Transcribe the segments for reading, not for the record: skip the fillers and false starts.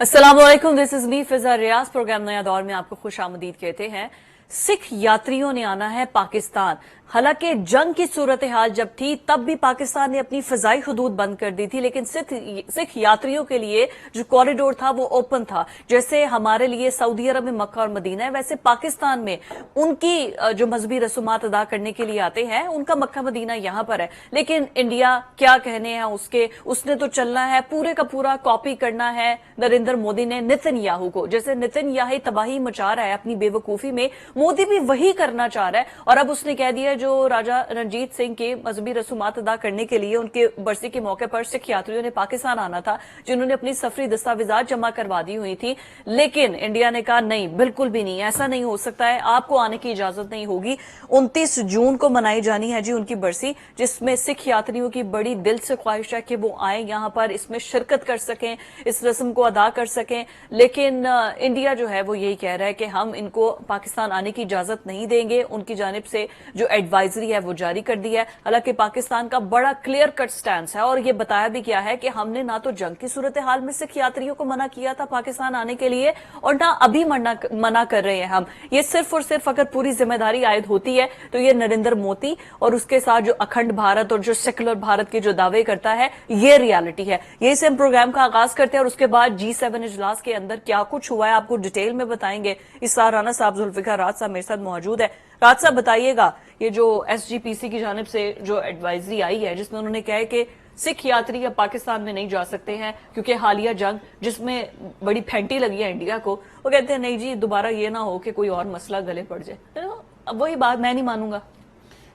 अस्सलाम वालेकुम, this is me Fiza Riaz. Programme नया दौर में आपको खुश आमदीद कहते हैं। सिख यात्रियों ने आना है पाकिस्तान। हालांकि जंग की सूरत हाल जब थी तब भी पाकिस्तान ने अपनी फजाई हदूद बंद कर दी थी, लेकिन सिख यात्रियों के लिए जो कॉरिडोर था वो ओपन था। जैसे हमारे लिए सऊदी अरब में मक्का और मदीना है, वैसे पाकिस्तान में उनकी जो मजहबी रसूमात अदा करने के लिए आते हैं उनका मक्का मदीना यहां पर है। लेकिन इंडिया क्या कहने हैं उसके, उसने तो चलना है, पूरे का पूरा कॉपी करना है नरेंद्र मोदी ने नेतन्याहू को। जैसे नेतन्याहू तबाही मचा रहा है अपनी बेवकूफी में, मोदी भी वही करना चाह रहा है। और अब उसने कह दिया जो राजा रणजीत सिंह के मजहबी रसूमात अदा करने के लिए उनके बरसी के मौके पर सिख यात्रियों ने पाकिस्तान आना था, जिन्होंने अपनी सफरी दस्तावेजात जमा करवा दी हुई थी, लेकिन इंडिया ने कहा नहीं, बिल्कुल भी नहीं, ऐसा नहीं हो सकता है, आपको आने की इजाजत नहीं होगी। 29 जून को मनाई जानी है जी उनकी बरसी, जिसमें सिख यात्रियों की बड़ी दिल से ख्वाहिश है कि वो आए यहां पर, इसमें शिरकत कर सकें, इस रस्म को अदा कर सकें। लेकिन इंडिया जो है वो यही कह रहा है कि हम इनको पाकिस्तान आने की इजाजत नहीं देंगे। उनकी जानिब से जो एडवाइजरी है वो जारी कर दी है। हालांकि पाकिस्तान का बड़ा क्लियर कट स्टैंड है और ये बताया भी गया है कि हमने ना तो जंग की सूरत हाल में सिख यात्रियों को मना किया था पाकिस्तान आने के लिए, और ना अभी मना कर रहे हैं हम। ये सिर्फ और सिर्फ अगर पूरी जिम्मेदारी आयद होती है तो ये नरेंद्र मोदी और उसके साथ जो अखंड भारत और जो सेकुलर भारत के जो दावे करता है, ये रियलिटी है। यही से हम प्रोग्राम का आगाज करते हैं और उसके बाद G7 इजलास के अंदर क्या कुछ हुआ है आपको डिटेल में बताएंगे। इसार राना साहब, जुल्फिकार राज साहब मेरे साथ मौजूद है। राज साहब बताइएगा, ये जो SGPC की जानिब से जो एडवाइजरी आई है जिसमें उन्होंने कहा है कि सिख यात्री अब पाकिस्तान में नहीं जा सकते हैं क्योंकि हालिया जंग जिसमें बड़ी फेंटी लगी है इंडिया को, वो कहते हैं नहीं जी दोबारा ये ना हो कि कोई और मसला गले पड़ जाए। तो अब वही बात मैं नहीं मानूंगा।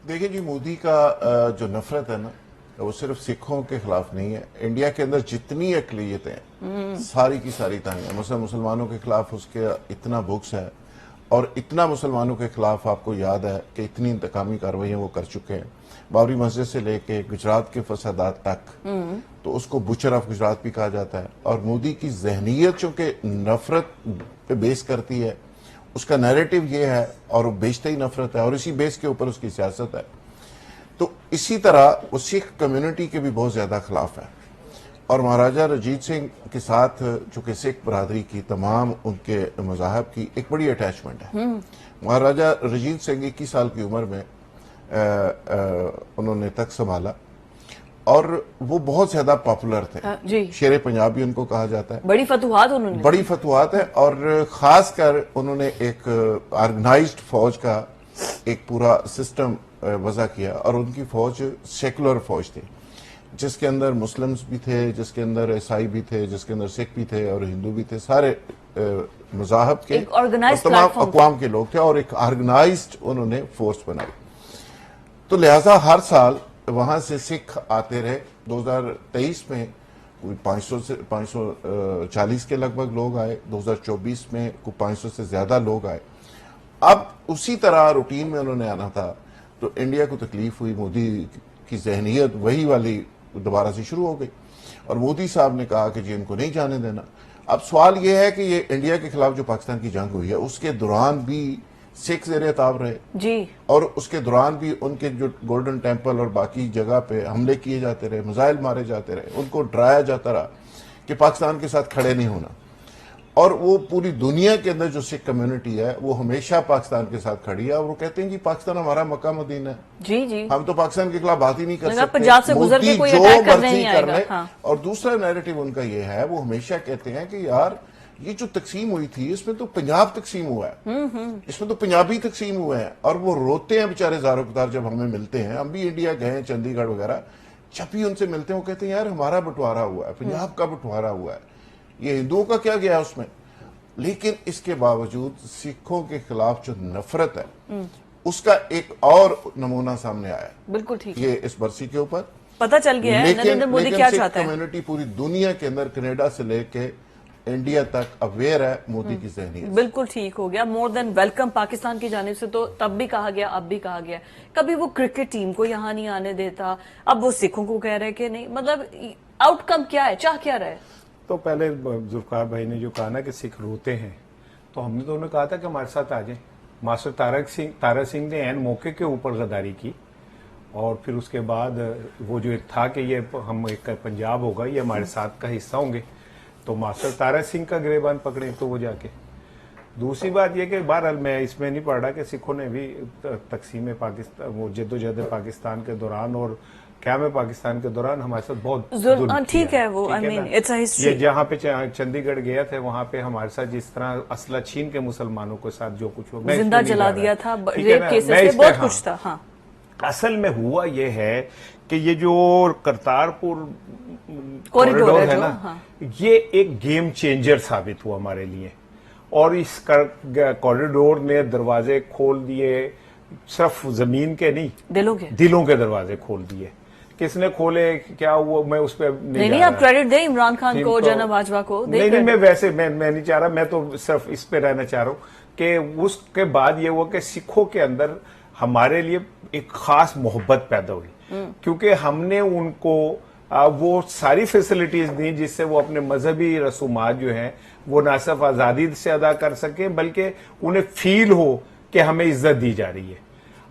देखिए जी, मोदी का जो नफरत है ना, वो सिर्फ सिखों के खिलाफ नहीं है। इंडिया के अंदर जितनी अकलियतें हैं सारी की सारी तंग है। मुसलमानों के खिलाफ उसके इतना बुक्स है और इतना मुसलमानों के खिलाफ आपको याद है कि इतनी इंतकामी कार्रवाइयां वो कर चुके हैं। बाबरी मस्जिद से लेके गुजरात के फसादात तक, तो उसको बुचर ऑफ गुजरात भी कहा जाता है। और मोदी की जहनीत चूंकि नफरत पे बेस करती है, उसका नैरेटिव ये है और वो बेचते ही नफरत है और इसी बेस के ऊपर उसकी सियासत है। तो इसी तरह वो सिख कम्युनिटी के भी बहुत ज्यादा खिलाफ है। और महाराजा रंजीत सिंह के साथ चूंकि सिख बरादरी की तमाम उनके मजाहब की एक बड़ी अटैचमेंट है। महाराजा रंजीत सिंह 21 साल की उम्र में उन्होंने तख्त संभाला और वो बहुत ज्यादा पॉपुलर थे। शेरे पंजाब भी उनको कहा जाता है। बड़ी फतुहात उन्होंने, बड़ी फतुहात है। और खासकर उन्होंने एक ऑर्गेनाइज्ड फौज का एक पूरा सिस्टम वजह किया और उनकी फौज सेकुलर फौज थी, जिसके अंदर मुस्लिम्स भी थे, जिसके अंदर ईसाई भी थे, जिसके अंदर सिख भी थे और हिंदू भी थे, सारे मजाहब के तमाम अक़वाम के लोग थे और एक ऑर्गेनाइज्ड उन्होंने फोर्स बनाई। तो लिहाजा हर साल वहां से सिख आते रहे। 2023 में कोई 500 से 540 के लगभग लोग आए, 2024 में कोई 500 से ज्यादा लोग आए। अब उसी तरह रूटीन में उन्होंने आना था तो इंडिया को तकलीफ हुई। मोदी की जहनीत वही वाली दोबारा से शुरू हो गई और मोदी साहब ने कहा कि जी इनको नहीं जाने देना। अब सवाल यह है कि ये इंडिया के खिलाफ जो पाकिस्तान की जंग हुई है उसके दौरान भी सिख ज़ेरे ताब रहे जी, और उसके दौरान भी उनके जो गोल्डन टेम्पल और बाकी जगह पे हमले किए जाते रहे, मिसाइल मारे जाते रहे, उनको डराया जाता रहा कि पाकिस्तान के साथ खड़े नहीं होना। और वो पूरी दुनिया के अंदर जो सिख कम्युनिटी है वो हमेशा पाकिस्तान के साथ खड़ी है और वो कहते हैं कि पाकिस्तान हमारा मक्का मदीना है। जी जी, हम तो पाकिस्तान के खिलाफ बात ही नहीं कर सकते। पंजाब से गुजर के कोई अटैक करने नहीं आएगा। हाँ। और दूसरा नैरेटिव उनका ये है, वो हमेशा कहते हैं कि यार ये जो तकसीम हुई थी इसमें तो पंजाब तकसीम हुआ है, इसमें तो पंजाबी तकसीम हुए हैं। और वो रोते हैं बेचारे ज़ारो कतार जब हमें मिलते हैं। हम भी इंडिया गए हैं, चंडीगढ़ वगैरह, जब भी उनसे मिलते हैं वो कहते हैं यार हमारा बंटवारा हुआ है, पंजाब का बंटवारा हुआ है, ये हिंदुओं का क्या गया उसमें। लेकिन इसके बावजूद सिखों के खिलाफ जो नफरत है उसका एक और नमूना सामने आया। बिल्कुल ठीक, ये इस बरसी के ऊपर पता चल गया है नरेंद्र मोदी क्या चाहता है। कम्युनिटी पूरी दुनिया के अंदर कनाडा से लेके इंडिया तक अवेयर है मोदी की जहनीत। बिल्कुल ठीक हो गया, मोर देन वेलकम पाकिस्तान की जानिब से। तो तब भी कहा गया, अब भी कहा गया, कभी वो क्रिकेट टीम को यहाँ नहीं आने देता, अब वो सिखों को कह रहे कि नहीं। मतलब आउटकम क्या है, चाह क्या रहे? तो पहले जुल्फिकार भाई ने जो कहा ना कि सिख रोते हैं, तो हमने तो उन्हें कहा था कि हमारे साथ आ जाए। मास्टर तारा सिंह ने एन मौके के ऊपर गद्दारी की और फिर उसके बाद वो जो एक था कि ये हम एक पंजाब होगा, ये हमारे साथ का हिस्सा होंगे, तो मास्टर तारक सिंह का गिरेबान पकड़े तो वो जाके। दूसरी बात यह कि बहरहाल मैं इसमें नहीं पढ़ रहा कि सिखों ने भी तकसीम पाकिस्तान, वो जद्दोजहद पाकिस्तान के दौरान और क़याम पाकिस्तान के दौरान हमारे साथ बहुत जुल्म ठीक किया है, वो आई मीन इट्स अ ये हिस्ट्री। जहाँ पे चंडीगढ़ गया थे वहां पे हमारे साथ जिस तरह असला छीन के मुसलमानों के साथ जो कुछ हुआ, मैं जिंदा इसमें नहीं जला जा रहा। दिया था, ठीक है रेप ना? केसेस मैं थे, इस पे- बहुत हाँ। कुछ था। हाँ, असल में हुआ ये है कि ये जो करतारपुर कॉरिडोर कॉरिडोर है है जो, ना, हाँ। ये एक गेम चेंजर साबित हुआ हमारे लिए। और इस कॉरिडोर ने दरवाजे खोल दिए, सिर्फ जमीन के नहीं, दिलों के दरवाजे खोल दिए। किसने खोले, क्या हुआ, मैं उस पर नहीं, आप क्रेडिट दें इमरान खान को, जनरल बाजवा को। नहीं, मैं वैसे मैं नहीं चाह रहा, मैं तो सिर्फ इस पे रहना चाह रहा हूँ कि उसके बाद ये हुआ कि सिखों के अंदर हमारे लिए एक खास मोहब्बत पैदा हुई, क्योंकि हमने उनको वो सारी फैसिलिटीज दी जिससे वो अपने मजहबी रसूमात जो हैं वो ना सिर्फ आजादी से अदा कर सके बल्कि उन्हें फील हो कि हमें इज्जत दी जा रही है।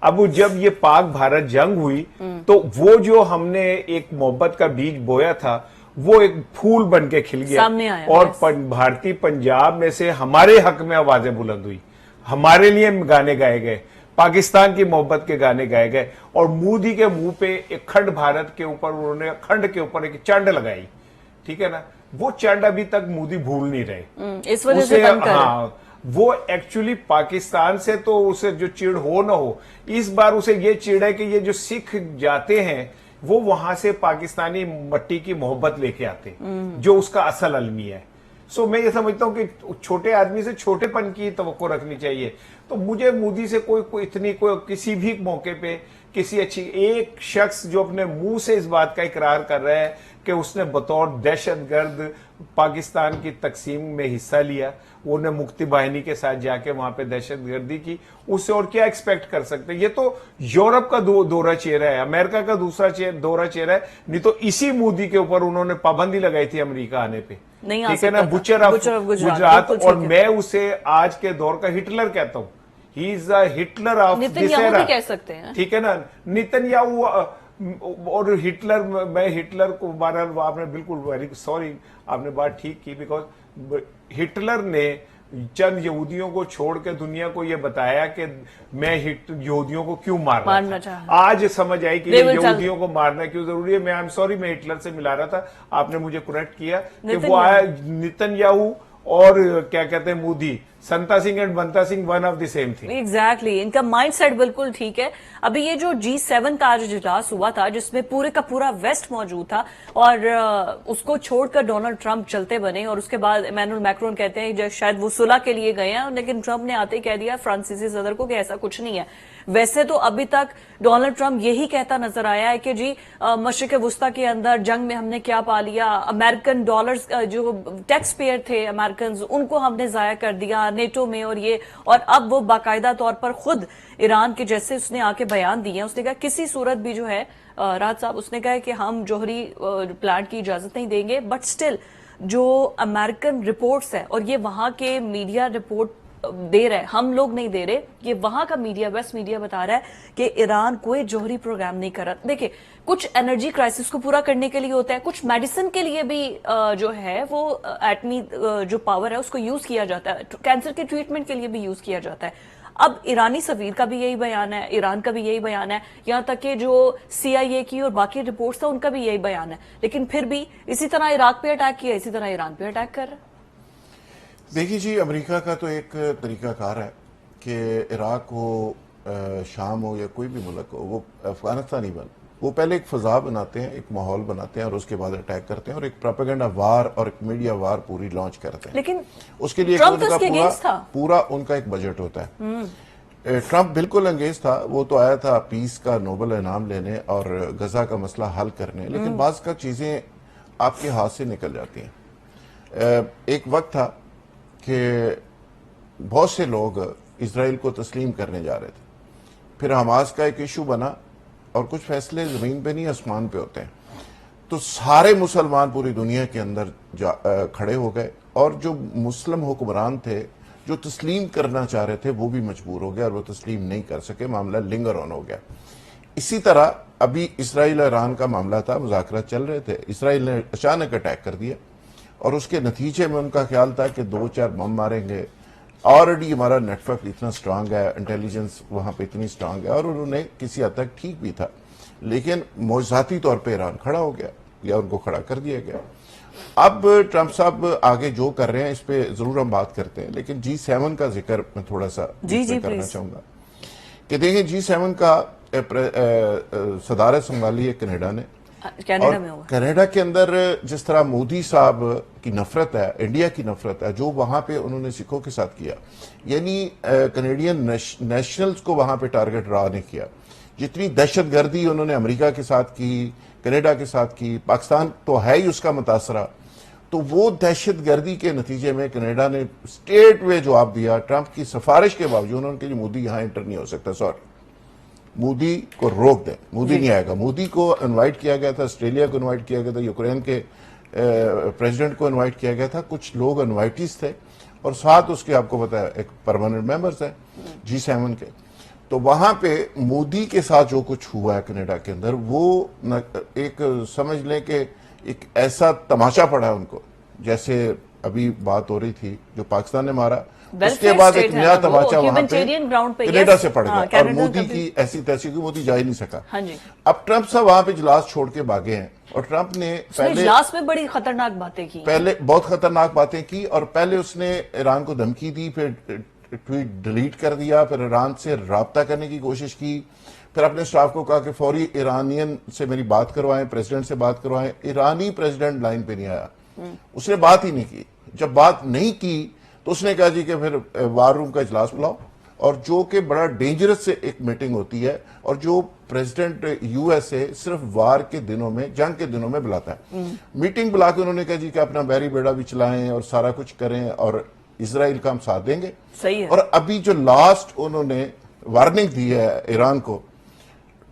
अब जब ये पाक भारत जंग हुई तो वो जो हमने एक मोहब्बत का बीज बोया था वो एक फूल बन के खिल गया सामने आया, और भारतीय पंजाब में से हमारे हक में आवाजें बुलंद हुई, हमारे लिए गाने गाए गए, पाकिस्तान की मोहब्बत के गाने गाए गए। और मोदी के मुंह पे अखंड भारत के ऊपर उन्होंने अखंड के ऊपर एक चंड लगाई, ठीक है ना, वो चंड अभी तक मोदी भूल नहीं रहे। इस वजह से तंग कर रहे। हाँ, वो एक्चुअली पाकिस्तान से तो उसे जो चिढ़ हो ना हो, इस बार उसे ये चिढ़ है कि ये जो सिख जाते हैं वो वहां से पाकिस्तानी मट्टी की मोहब्बत लेके आते हैं जो उसका असल अलमी है। सो मैं ये समझता हूं कि छोटे आदमी से छोटेपन की तवक्को रखनी चाहिए। तो मुझे मोदी से कोई इतनी कोई किसी भी मौके पे किसी अच्छी एक शख्स जो अपने मुंह से इस बात का इकरार कर रहा है कि उसने बतौर दहशतगर्द पाकिस्तान की तकसीम में हिस्सा लिया, उन्हें मुक्ति बाहिनी के साथ जाके वहां पे दहशतगर्दी की, उससे और क्या एक्सपेक्ट कर सकते हैं। ये तो यूरोप का दौरा चेहरा है, अमेरिका का दूसरा दौरा चेहरा है, नहीं तो इसी मोदी के ऊपर उन्होंने पाबंदी लगाई थी अमेरिका आने पे, ठीक है ना, बुचर ऑफ गुजरात। और मैं उसे आज के दौर का हिटलर कहता हूं, he is a Hitler of this era, कह सकते हैं, ठीक है ना। नेतन्याहू और हिटलर, मैं हिटलर को बहरहाल आपने बिल्कुल वेरी सॉरी, आपने बात ठीक की, बिकॉज हिटलर ने चंद यहूदियों को छोड़ के दुनिया को यह बताया कि मैं यहूदियों को क्यों मारना चाहा। आज समझ आई कि यहूदियों को मारना क्यों जरूरी है। मैं आई एम सॉरी, मैं हिटलर से मिला रहा था, आपने मुझे करेक्ट किया कि वो आया नेतन्याहू और क्या कहते हैं Modi, Santa Singh and Banta Singh one of the same thing. Exactly, इनका माइंडसेट बिल्कुल ठीक है। अभी ये जो G7 का आज इजलास हुआ था जिसमें पूरे का पूरा वेस्ट मौजूद था और उसको छोड़कर डोनाल्ड ट्रंप चलते बने और उसके बाद इमैनुअल मैक्रोन कहते हैं शायद वो सुलह के लिए गए हैं, लेकिन ट्रंप ने आते ही कह दिया फ्रांसीसी सदर को कि ऐसा कुछ नहीं है। वैसे तो अभी तक डोनाल्ड ट्रंप यही कहता नजर आया है कि जी मशरिक वुस्ता के अंदर जंग में हमने क्या पा लिया, अमेरिकन डॉलर्स जो टैक्स पेयर थे अमेरिकन उनको हमने जाया कर दिया नेटो में, और अब वो बाकायदा तौर पर खुद ईरान के जैसे उसने आके बयान दिए हैं। उसने कहा किसी सूरत भी जो है राहत साहब, उसने कहा कि हम जौहरी प्लांट की इजाजत नहीं देंगे, बट स्टिल जो अमेरिकन रिपोर्ट्स है और ये वहां के मीडिया रिपोर्ट दे रहे हैं, हम लोग नहीं दे रहे, ये वहां का मीडिया, वेस्ट मीडिया बता रहा है कि ईरान कोई जौहरी प्रोग्राम नहीं कर रहा। देखिए, कुछ एनर्जी क्राइसिस को पूरा करने के लिए होता है, कुछ मेडिसिन के लिए भी जो है वो एटमी जो पावर है उसको यूज किया जाता है, कैंसर के ट्रीटमेंट के लिए भी यूज किया जाता है। अब ईरानी सफीर का भी यही बयान है, ईरान का भी यही बयान है, यहां तक कि जो CIA की और बाकी रिपोर्ट्स था उनका भी यही बयान है, लेकिन फिर भी इसी तरह इराक पे अटैक किया, इसी तरह ईरान पे अटैक कर रहा है। देखिए जी, अमेरिका का तो एक तरीकाकार है कि इराक हो, शाम हो या कोई भी मुल्क हो, वो अफगानिस्तान ही बन, वो पहले एक फजा बनाते हैं, एक माहौल बनाते हैं और उसके बाद अटैक करते हैं और एक प्रोपेगेंडा वार और एक मीडिया वार पूरी लॉन्च करते हैं। लेकिन उसके लिए उनका पूरा उनका एक बजट होता है। ट्रंप बिल्कुल अंगेज था, वो तो आया था पीस का नोबेल इनाम लेने और गजा का मसला हल करने, लेकिन बाज का चीजें आपके हाथ से निकल जाती हैं। एक वक्त था कि बहुत से लोग इजराइल को तस्लीम करने जा रहे थे, फिर हमास का एक इशू बना और कुछ फैसले जमीन पे नहीं आसमान पे होते हैं, तो सारे मुसलमान पूरी दुनिया के अंदर खड़े हो गए और जो मुस्लिम हुक्मरान थे जो तस्लीम करना चाह रहे थे वो भी मजबूर हो गए और वो तस्लीम नहीं कर सके, मामला लिंगर ऑन हो गया। इसी तरह अभी इसराइल और ईरान का मामला था, मुज़ाकरात चल रहे थे, इसराइल ने अचानक अटैक कर दिया और उसके नतीजे में उनका ख्याल था कि 2-4 बम मारेंगे। ऑलरेडी हमारा नेटवर्क इतना स्ट्रांग है, इंटेलिजेंस वहां पे इतनी स्ट्रांग है, और उन्होंने किसी हद तक ठीक भी था, लेकिन मौजूदाती तौर पे ईरान खड़ा हो गया या उनको खड़ा कर दिया गया। अब ट्रंप साहब आगे जो कर रहे हैं इस पे जरूर हम बात करते हैं, लेकिन G7 का जिक्र मैं थोड़ा सा करना चाहूंगा कि देखिए G7 का सदारत संभाली है कनाडा ने, कनाडा में होगा। कनाडा के अंदर जिस तरह मोदी साहब की नफरत है, इंडिया की नफरत है, जो वहां पे उन्होंने सिखों के साथ किया, यानी कनेडियन नेशनल्स को वहां पे टारगेट रहा नहीं किया। जितनी दहशतगर्दी उन्होंने अमेरिका के साथ की, कनाडा के साथ की, पाकिस्तान तो है ही उसका मुतासरा, तो वो दहशतगर्दी के नतीजे में कनाडा ने स्टेट वे जवाब दिया। ट्रंप की सिफारिश के बावजूद उन्होंने कहा मोदी यहां एंटर नहीं हो सकता, सॉरी मोदी को रोक दें, मोदी नहीं आएगा। मोदी को इनवाइट किया गया था, ऑस्ट्रेलिया को इनवाइट किया गया था, यूक्रेन के प्रेसिडेंट को इनवाइट किया गया था, कुछ लोग इनवाइटीज थे, और साथ उसके आपको पता है एक परमानेंट मेंबर्स है G7 के। तो वहां पे मोदी के साथ जो कुछ हुआ है कनाडा के अंदर, वो एक समझ लें कि एक ऐसा तमाशा पड़ा है उनको, जैसे अभी बात हो रही थी जो पाकिस्तान ने मारा, उसके बाद एक नया तमाचा वहां पे कनाडा से पड़ गया, और मोदी की ऐसी तैसी की मोदी जा ही नहीं सका। अब ट्रंप साहब वहां पे इजलास छोड़ के भागे हैं, और ट्रंप ने पहले इजलास में बड़ी खतरनाक बातें की, पहले बहुत खतरनाक बातें की, और पहले उसने ईरान को धमकी दी, फिर ट्वीट डिलीट कर दिया, फिर ईरान से राब्ता करने की कोशिश की, फिर अपने स्टाफ को कहा कि फौरी ईरानियन से मेरी बात करवाएं, प्रेसिडेंट से बात करवाएं। ईरानी प्रेसिडेंट लाइन पे नहीं आया, उसने बात ही नहीं की। जब बात नहीं की तो उसने कहा जी कि फिर वार रूम का इजलास बुलाओ, और जो कि बड़ा डेंजरस से एक मीटिंग होती है, और जो प्रेसिडेंट यूएसए सिर्फ वार के दिनों में, जंग के दिनों में बुलाता है। मीटिंग बुला के उन्होंने कहा जी कि अपना बैरी बेड़ा भी चलाएं और सारा कुछ करें, और इजराइल का हम साथ देंगे। सही है। और अभी जो लास्ट उन्होंने वार्निंग दी है ईरान को,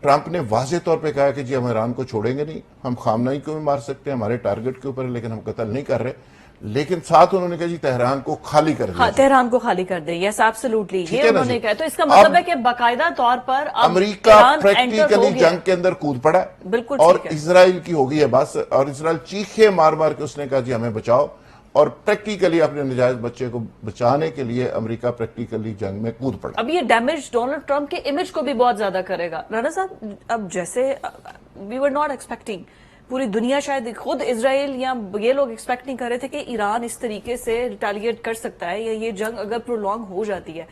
ट्रंप ने वाजे तौर पे कहा कि जी हम ईरान को छोड़ेंगे नहीं, हम खामनाई को भी मार सकते हैं, हमारे टारगेट के ऊपर, लेकिन हम कत्ल नहीं कर रहे। लेकिन साथ उन्होंने कहा जी तेहरान को खाली कर दिया। हाँ, तेहरान को खाली कर दे, यस एब्सोल्युटली, ये उन्होंने कहा। तो इसका मतलब है कि बाकायदा तौर पर अमेरिका प्रैक्टिकली जंग के अंदर कूद पड़ा है, बिल्कुल, और इजराइल की हो गई है बस, और इजराइल चीखे मार मार के उसने कहा जी हमें बचाओ, और प्रैक्टिकली अपने नजायज बच्चे को बचाने के लिए अमेरिका प्रैक्टिकली जंग में कूद पड़ा। अब ये डैमेज डोनाल्ड ट्रंप के इमेज को भी बहुत ज्यादा करेगा। राणा साहब, अब जैसे वी वर नॉट एक्सपेक्टिंग, पूरी दुनिया शायद खुद इजराइल या ये लोग एक्सपेक्ट नहीं कर रहे थे कि ईरान इस तरीके से रिटेलिएट कर सकता है, या ये जंग अगर प्रोलॉन्ग हो जाती है।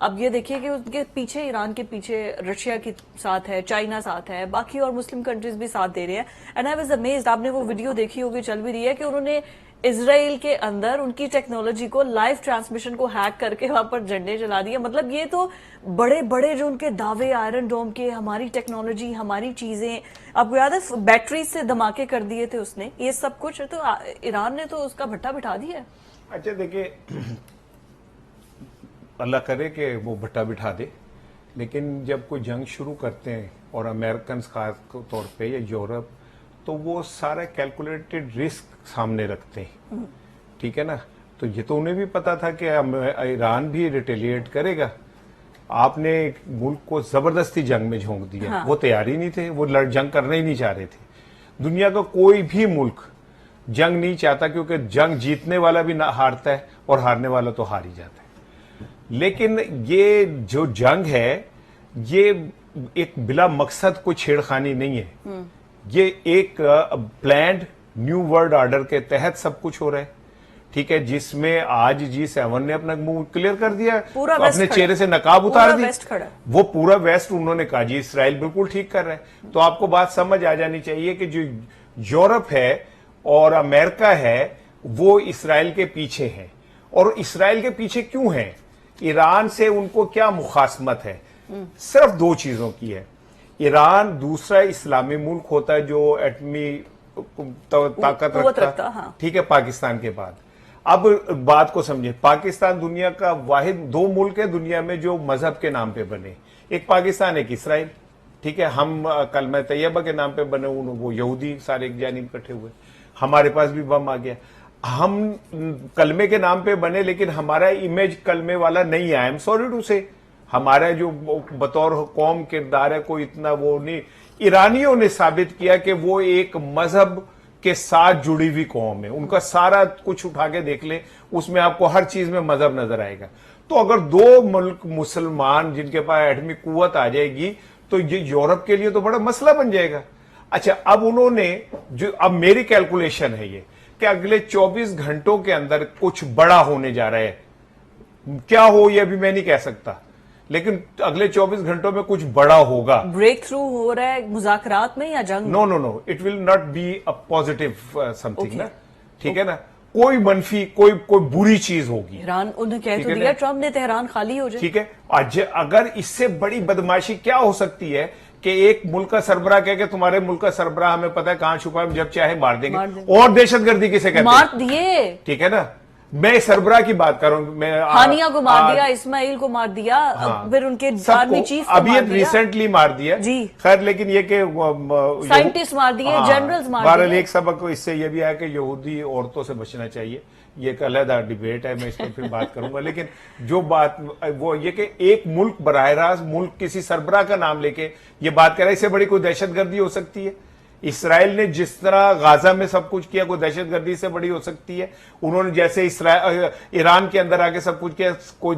अब ये देखिए कि उसके पीछे, ईरान के पीछे रशिया के साथ है, चाइना साथ है, बाकी और मुस्लिम कंट्रीज भी साथ दे रहे हैं। एंड आई वाज अमेज्ड, आपने वो वीडियो देखी होगी, चल भी रही है, कि उन्होंने इजराइल के अंदर उनकी टेक्नोलॉजी को, लाइव ट्रांसमिशन को हैक करके वहां पर झंडे जला दिए। मतलब ये तो बड़े बड़े जो उनके दावे, आयरन डोम के, हमारी टेक्नोलॉजी, हमारी चीजें, आपको याद है बैटरी से धमाके कर दिए थे उसने, ये सब कुछ तो ईरान ने तो उसका भट्टा बिठा दिया है। अच्छा देखिए, अल्लाह करे कि वो भट्टा बिठा दे, लेकिन जब कोई जंग शुरू करते हैं, और अमेरिकन खास तौर पे या यूरोप, तो वो सारा कैलकुलेटेड रिस्क सामने रखते हैं, ठीक है ना। तो ये तो उन्हें भी पता था कि ईरान भी रिटेलिएट करेगा। आपने एक मुल्क को जबरदस्ती जंग में झोंक दिया। हाँ। वो तैयार ही नहीं थे, वो जंग करना ही नहीं चाह रहे थे। दुनिया का कोई भी मुल्क जंग नहीं चाहता, क्योंकि जंग जीतने वाला भी ना हारता है, और हारने वाला तो हार ही जाता है। लेकिन ये जो जंग है, ये एक बिला मकसद कोई छेड़खानी नहीं है, ये एक प्लान्ड न्यू वर्ल्ड ऑर्डर के तहत सब कुछ हो रहा है, ठीक है, जिसमें आज G7 ने अपना मुंह क्लियर कर दिया, अपने चेहरे से नकाब उतार दिया। वो पूरा वेस्ट उन्होंने कहा जी इसराइल बिल्कुल ठीक कर रहा है। तो आपको बात समझ आ जानी चाहिए कि जो यूरोप है और अमेरिका है, वो इसराइल के पीछे है। और इसराइल के पीछे क्यों है? ईरान से उनको क्या मुखासमत है? सिर्फ दो चीजों की है। ईरान दूसरा इस्लामी मुल्क होता है जो एटमी ताकत रखता, हाँ। ठीक है, पाकिस्तान के बाद। अब बात को समझे, पाकिस्तान दुनिया का वाहिद दो मुल्क है दुनिया में जो मजहब के नाम पे बने, एक पाकिस्तान एक इसराइल, ठीक है। हम कलमा तैयबा के नाम पे बने, वो यहूदी सारे एक जानिब इकट्ठे हुए, हमारे पास भी बम आ गया। हम कलमे के नाम पे बने, लेकिन हमारा इमेज कलमे वाला नहीं है। आई एम सॉरी टू से, हमारा जो बतौर कौम किरदार है कोई इतना वो नहीं। ईरानियों ने साबित किया कि वो एक मजहब के साथ जुड़ी हुई कौम है। उनका सारा कुछ उठा के देख ले, उसमें आपको हर चीज में मजहब नजर आएगा। तो अगर दो मुल्क मुसलमान जिनके पास एटमी कुव्वत आ जाएगी तो ये यूरोप के लिए तो बड़ा मसला बन जाएगा। अच्छा, अब उन्होंने जो, अब मेरी कैलकुलेशन है ये कि अगले 24 घंटों के अंदर कुछ बड़ा होने जा रहा है। क्या हो ये अभी मैं नहीं कह सकता, लेकिन अगले 24 घंटों में कुछ बड़ा होगा। ब्रेक थ्रू हो रहा है मुज़ाकरात में या जंग? No no no, it will not be a positive something Okay. ना, ठीक है ना, कोई मनफी कोई बुरी चीज होगी। ईरान, उन्हें कह ठीक तो है दिया ना? ट्रम्प ने तेहरान खाली हो जाए। ठीक है, आज अगर इससे बड़ी बदमाशी क्या हो सकती है कि एक मुल्क का सरबराह कह के तुम्हारे मुल्क का सरबराह हमें पता है कहां छुपा है, हम जब चाहे मार देंगे। और दहशतगर्दी किसे कहते हैं? मार दिए, ठीक है ना, मैं सरबराह की बात कर रहा हूं। मैं हानिया को मार दिया, इस्माइल को मार दिया, हाँ, फिर उनके सबको आर्मी चीफ को अभी मार दिया, रिसेंटली मार दिया जी। खैर, लेकिन ये कि साइंटिस्ट मार दिए, जनरल्स मार बहरहाल दिए। एक सबक इससे ये भी आया कि यहूदी औरतों से बचना चाहिए। ये एक अलग डिबेट है, मैं इस पर फिर बात करूंगा। लेकिन जो बात वो ये कि एक मुल्क बराह रास्त मुल्क किसी सरबराह का नाम लेके ये बात कर रहा है, इससे बड़ी कोई दहशतगर्दी हो सकती है? इसराइल ने जिस तरह गाजा में सब कुछ किया, कोई दहशतगर्दी से बड़ी हो सकती है? उन्होंने जैसे ईरान के अंदर आके सब कुछ किया, कोई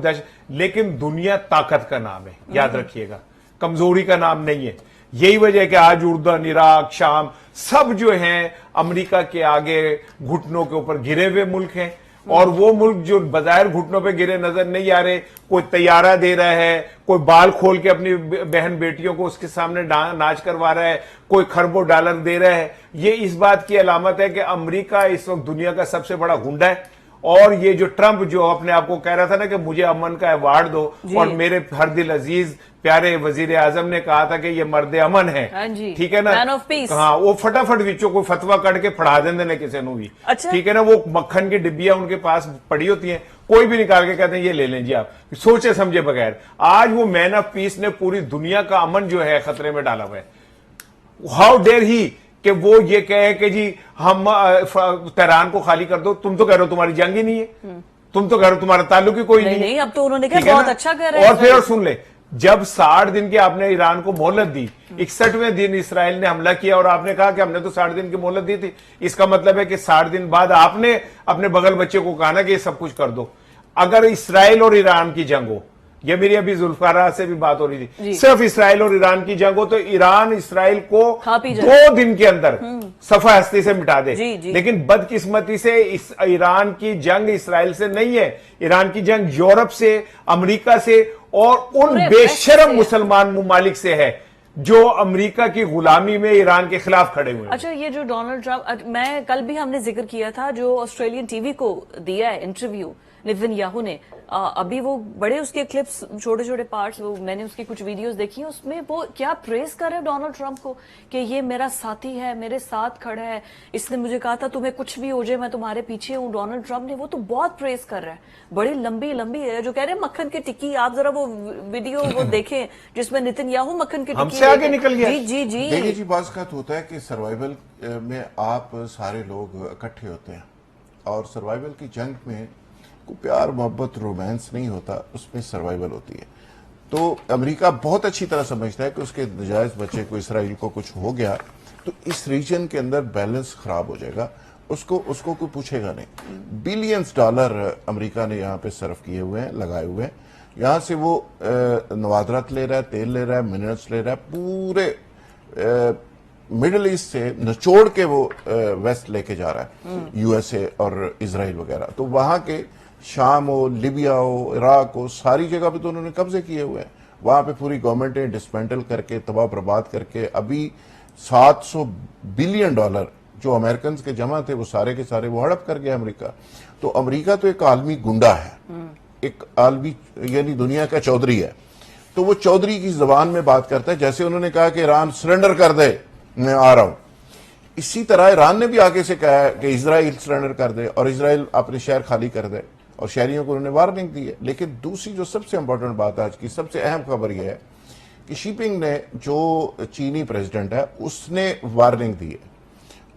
लेकिन दुनिया ताकत का नाम है, याद रखिएगा, कमजोरी का नाम नहीं है। यही वजह है कि आज उर्दन, इराक, शाम सब जो हैं अमेरिका के आगे घुटनों के ऊपर गिरे हुए मुल्क हैं। और वो मुल्क जो बजायर घुटनों पे गिरे नजर नहीं आ रहे, कोई तैयारा दे रहा है, कोई बाल खोल के अपनी बहन बेटियों को उसके सामने नाच करवा रहा है, कोई खरबों डॉलर दे रहा है, ये इस बात की अलामत है कि अमेरिका इस वक्त दुनिया का सबसे बड़ा गुंडा है। और ये जो ट्रंप जो अपने आप को कह रहा था ना कि मुझे अमन का अवार्ड दो, और मेरे हर दिल अजीज प्यारे वजीर आजम ने कहा था कि ये मर्द अमन है, ठीक है ना, मैन ऑफ पीस। हाँ, वो फटाफट विचों को फतवा कट के फड़ा देंगे ना किसी को भी। अच्छा। ठीक है ना, वो मक्खन की डिब्बियां उनके पास पड़ी होती हैं, कोई भी निकाल के कहते हैं ये ले लें जी आप, सोचे समझे बगैर। आज वो मैन ऑफ पीस ने पूरी दुनिया का अमन जो है खतरे में डाला हुआ है। हाउ डेयर ही कि वो ये कहे कि जी हम तेहरान को खाली कर दो। तुम तो कह रहे हो तुम्हारी जंग ही नहीं है, तुम तो कह रहे हो तुम्हारा ताल्लुक ही कोई नहीं है। नहीं, अब तो उन्होंने कहा ठीक है बहुत ना? अच्छा कर रहे हैं। और फिर और सुन ले, जब 60 दिन की आपने ईरान को मोहलत दी, 61वें दिन इसराइल ने हमला किया और आपने कहा कि हमने तो 60 दिन की मोहलत दी थी, इसका मतलब है कि 60 दिन बाद आपने अपने बगल बच्चे को कहा ना कि ये सब कुछ कर दो। अगर इसराइल और ईरान की जंग हो, ये मेरी अभी जुल्फकारा से भी बात हो रही थी, सिर्फ इसराइल और ईरान की जंग हो तो ईरान इसराइल को 2 दिन के अंदर सफा हस्ती से मिटा दे। लेकिन बदकिस्मती से इस ईरान की जंग इसराइल से नहीं है, ईरान की जंग यूरोप से, अमेरिका से और उन बेशरम मुसलमान मुमालिक से है जो अमेरिका की गुलामी में ईरान के खिलाफ खड़े हुए हैं। अच्छा, ये जो डोनाल्ड ट्रंप, मैं कल भी हमने जिक्र किया था, जो ऑस्ट्रेलियन टीवी को दिया है इंटरव्यू नेतन्याहू ने, अभी वो बड़े उसके क्लिप्स, छोटे छोटे पार्ट्स, वो मैंने उसकी कुछ वीडियोस देखी, उसमें वो क्या प्रेज कर रहे हैं डोनाल्ड ट्रंप को कि ये मेरा साथी है, मेरे साथ खड़ा है, इसने मुझे कहा था तुम्हें कुछ भी हो जाए मैं तुम्हारे पीछे हूं। डोनाल्ड ट्रंप ने वो तो बहुत प्रेज कर रहा है, बड़ी लंबी लंबी है, जो कह रहे हैं मक्खन की टिक्की। आप जरा वो वीडियो वो देखें जिसमें नेतन्याहू मक्खन की टिक्की हमसे आगे निकल गया। जी जी जी। देखिए जी, बात का होता है कि सर्वाइवल में आप सारे लोग इकट्ठे होते हैं, और सर्वाइवल की जंग में को प्यार मोहब्बत रोमांस नहीं होता, उसमें सर्वाइवल होती है। तो अमेरिका बहुत अच्छी तरह समझता है कि उसके नजायज बच्चे को, इसराइल को कुछ हो गया तो इस रीजन के अंदर बैलेंस खराब हो जाएगा, उसको कोई पूछेगा नहीं। बिलियंस डॉलर अमेरिका ने यहाँ पे सर्व किए हुए हैं, लगाए हुए हैं। यहाँ से वो नवादरात ले रहा है, तेल ले रहा है, मिनरल्स ले रहा है, पूरे मिडिल ईस्ट से निचोड़ के वो वेस्ट लेके जा रहा है, यूएसए और इजराइल वगैरह। तो वहां के शाम हो, लिबिया हो, इराक हो, सारी जगह पे तो उन्होंने कब्जे किए हुए हैं। वहां पे पूरी गवर्नमेंटें डिसमेंटल करके, तबाह बर्बाद करके, अभी 700 बिलियन डॉलर जो अमेरिकन के जमा थे वो सारे के सारे वो हड़प कर गया अमेरिका। तो अमेरिका तो एक आलमी गुंडा है, एक आलमी यानी दुनिया का चौधरी है। तो वो चौधरी की जबान में बात करता है। जैसे उन्होंने कहा कि ईरान सरेंडर कर दे, मैं आ रहा हूं, इसी तरह ईरान ने भी आगे से कहा है कि इजराइल सरेंडर कर दे और इजराइल अपने शहर खाली कर दे, और शहरियों को उन्होंने वार्निंग दी है। लेकिन दूसरी जो सबसे इंपॉर्टेंट बात आज की सबसे अहम खबर यह है कि शीपिंग ने, जो चीनी प्रेसिडेंट है, उसने वार्निंग दी है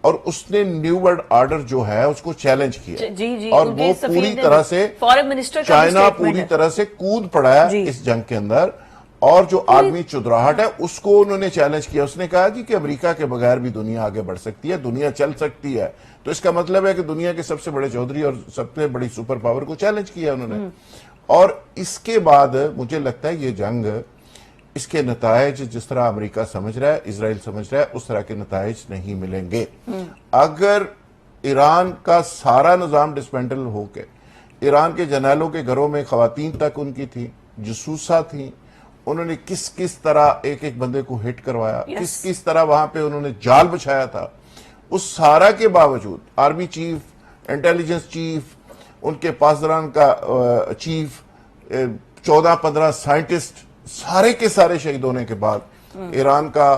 और उसने न्यू वर्ल्ड ऑर्डर जो है उसको चैलेंज किया। जी, और वो पूरी तरह से फॉरेन मिनिस्टर चाइना पूरी तरह से कूद पड़ा है इस जंग के अंदर। और जो आदमी चुदराहट है उसको उन्होंने चैलेंज किया। उसने कहा जी कि अमेरिका के बगैर भी दुनिया आगे बढ़ सकती है, दुनिया चल सकती है। तो इसका मतलब है कि दुनिया के सबसे बड़े चौधरी और सबसे बड़ी सुपर पावर को चैलेंज किया उन्होंने। और इसके बाद मुझे लगता है ये जंग, इसके नतायज जिस तरह अमेरिका समझ रहा है, इजराइल समझ रहा है, उस तरह के नतायज नहीं मिलेंगे। अगर ईरान का सारा निजाम डिसमेंटल होके, ईरान के जर्नैलों के घरों में खवातीन तक उनकी थी, जसूसा थी, उन्होंने किस किस तरह एक एक बंदे को हिट करवाया, किस किस तरह वहां पे उन्होंने जाल बिछाया था, उस सारा के बावजूद आर्मी चीफ, इंटेलिजेंस चीफ, उनके पासदारान का चीफ, 14-15 साइंटिस्ट, सारे के सारे शहीद होने के बाद ईरान का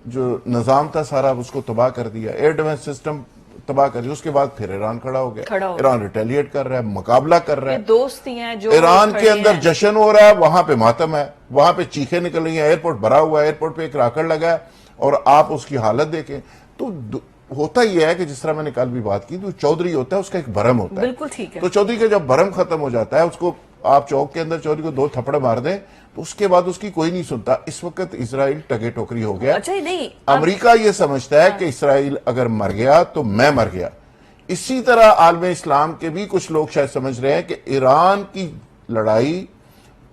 जो निजाम था सारा उसको तबाह कर दिया, एयर डिफेंस सिस्टम तबाह कर दिया। उसके बाद फिर ईरान खड़ा हो गया। ईरान रिटेलिएट कर रहा है, मुकाबला कर रहा है। दोस्त ही हैं जो ईरान के अंदर जश्न हो रहा है, वहां पे मातम है, वहां पे चीखें निकल रही हैं, एयरपोर्ट भरा हुआ है, एयरपोर्ट पे एक राकड़ लगा है और आप उसकी हालत देखें तो होता ही है कि जिस तरह मैंने कल भी बात की, तो चौधरी होता है उसका एक भरम होता है। बिल्कुल ठीक है। तो चौधरी का जब भरम खत्म हो जाता है, उसको आप चौक के अंदर चौधरी को 2 थप्पड़ मार दें तो उसके बाद उसकी कोई नहीं सुनता। इस वक्त इसराइल टगे टोकरी हो गया। अच्छा नहीं, अमेरिका ये समझता है कि इसराइल अगर मर गया तो मैं मर गया। इसी तरह आलम इस्लाम के भी कुछ लोग शायद समझ रहे हैं कि ईरान की लड़ाई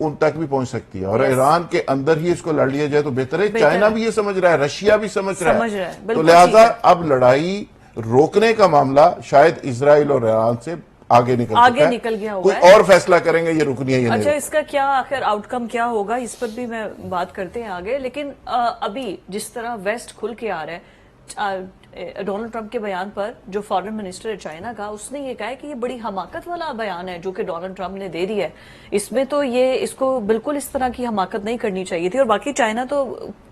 उन तक भी पहुंच सकती है और ईरान के अंदर ही इसको लड़ लिया जाए तो बेहतर है। चाइना भी ये समझ रहा है, रशिया भी समझ रहा है। तो लिहाजा अब लड़ाई रोकने का मामला शायद इसराइल और ईरान से आगे निकल गया होगा। कोई और फैसला करेंगे, ये रुकनी है ये अच्छा नहीं। इसका क्या आखिर आउटकम क्या होगा, इस पर भी मैं बात करते हैं आगे। लेकिन अभी जिस तरह वेस्ट खुल के आ रहा है, डोनाल्ड ट्रंप के बयान पर जो फॉरेन मिनिस्टर है चाइना का, उसने ये कहा है कि ये बड़ी हमाकत वाला बयान है जो कि डोनाल्ड ट्रंप ने दे दिया है। इसमें तो ये इसको बिल्कुल इस तरह की हमाकत नहीं करनी चाहिए थी। और बाकी चाइना तो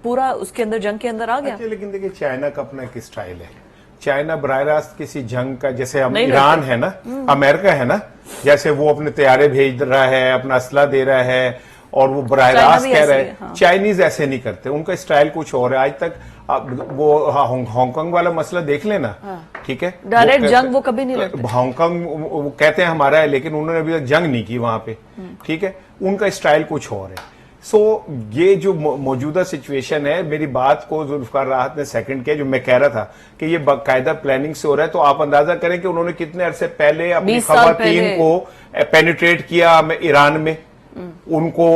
पूरा उसके अंदर जंग के अंदर आ गया। लेकिन देखिए चाइना का अपना एक स्टाइल है। चाइना बराह रास्त किसी जंग का, जैसे हम ईरान है ना, अमेरिका है ना, जैसे वो अपने तैयारे भेज रहा है, अपना असला दे रहा है और वो बराह रास्त कह रहा है। हाँ। चाइनीज ऐसे नहीं करते, उनका स्टाइल कुछ और है। आज तक वो हांगकांग वाला मसला देख लेना। हाँ। ठीक है, डायरेक्ट जंग वो कभी नहीं लड़ते। हांगकांग वो कहते हैं हमारा है, लेकिन उन्होंने अभी तक जंग नहीं की वहां पे। ठीक है, उनका स्टाइल कुछ और है। ये जो मौजूदा सिचुएशन है, मेरी बात को जुल्फकार राहत ने सेकंड किया, जो मैं कह रहा था कि ये बाकायदा प्लानिंग से हो रहा है। तो आप अंदाजा करें कि उन्होंने कितने अरसे पहले अपनी खवातीन को पेनिट्रेट किया ईरान में, उनको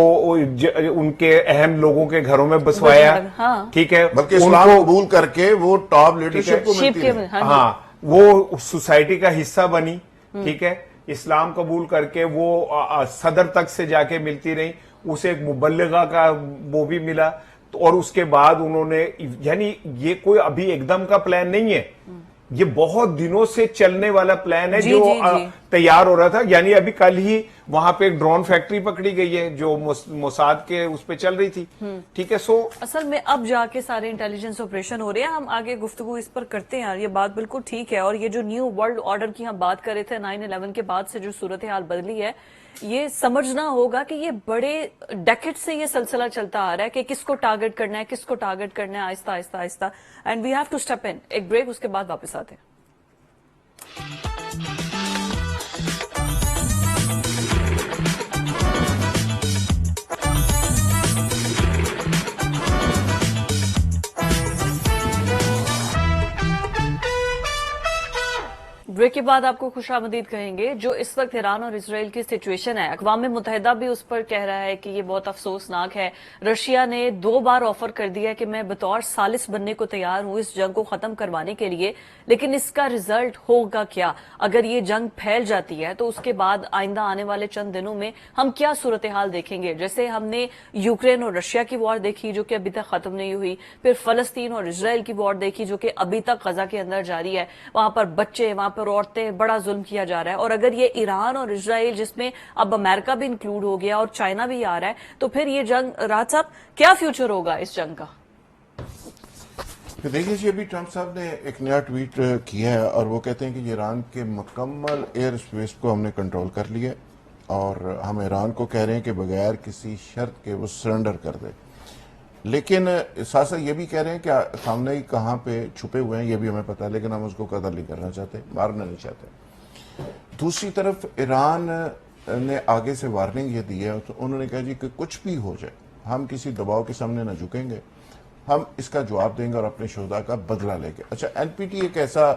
उनके अहम लोगों के घरों में बसवाया। हाँ। ठीक है, बल्कि इस्लाम कबूल करके वो टॉप लीडरशिप को मिलती है। हाँ, वो सोसाइटी का हिस्सा बनी। ठीक है, इस्लाम कबूल करके वो सदर तक से जाके मिलती रही, उसे एक मुबल्लिगा का वो भी मिला। तो और उसके बाद उन्होंने, यानी ये कोई अभी एकदम का प्लान नहीं है, ये बहुत दिनों से चलने वाला प्लान है जो तैयार हो रहा था। यानी अभी कल ही वहां पे एक ड्रोन फैक्ट्री पकड़ी गई है जो मोसाद के उस पे चल रही थी। ठीक है, असल में अब जाके सारे इंटेलिजेंस ऑपरेशन हो रहे हैं। हम आगे गुफ्तगू इस पर करते हैं। ये बात बिल्कुल ठीक है। और ये जो न्यू वर्ल्ड ऑर्डर की हम बात कर रहे थे, 9/11 के बाद से जो सूरत हाल बदली है, ये समझना होगा कि ये बड़े डेकेड से ये सिलसिला चलता आ रहा है कि किसको टारगेट करना है, किसको टारगेट करना है, आहिस्ता आहिस्ता आहिस्ता। And we have to step in. एक ब्रेक, उसके बाद वापस आते हैं। ब्रेक के बाद आपको खुशामदीद कहेंगे। जो इस वक्त ईरान और इसराइल की सिचुएशन है, अक़वाम मुत्तहिदा भी उस पर कह रहा है कि ये बहुत अफसोसनाक है। रशिया ने 2 बार ऑफर कर दिया कि मैं बतौर सालिस बनने को तैयार हूं इस जंग को खत्म करवाने के लिए, लेकिन इसका रिजल्ट होगा क्या? अगर ये जंग फैल जाती है तो उसके बाद आइंदा आने वाले चंद दिनों में हम क्या सूरत हाल देखेंगे? जैसे हमने यूक्रेन और रशिया की वॉर देखी जो कि अभी तक खत्म नहीं हुई, फिर फलस्तीन और इसराइल की वॉर देखी जो कि अभी तक गजा के अंदर जारी है। वहां पर बच्चे, वहां पर औरतें, बड़ा जुल्म किया जा रहा है। और अगर ये ईरान और इसराइल, जिसमें अब अमेरिका भी इंक्लूड हो गया और चाइना भी आ रहा है, तो फिर ये जंग, राज साहब, क्या फ्यूचर होगा इस जंग का? देखिए जी, अभी ट्रंप साहब ने एक नया ट्वीट किया है और वो कहते हैं कि ईरान के मुकम्मल एयर स्पेस को हमने कंट्रोल कर लिया और हम ईरान को कह रहे हैं कि बगैर किसी शर्त के वो सरेंडर कर दे। लेकिन साथ साथ ये भी कह रहे हैं कि खामनेई कहाँ पे छुपे हुए हैं ये भी हमें पता है, लेकिन हम उसको कत्ल नहीं करना चाहते, मारना नहीं चाहते। दूसरी तरफ ईरान ने आगे से वार्निंग ये दी है, तो उन्होंने कहा जी कि कुछ भी हो जाए, हम किसी दबाव के सामने न झुकेंगे, हम इसका जवाब देंगे और अपने शोधा का बदला लेंगे। अच्छा, एनपीटी एक ऐसा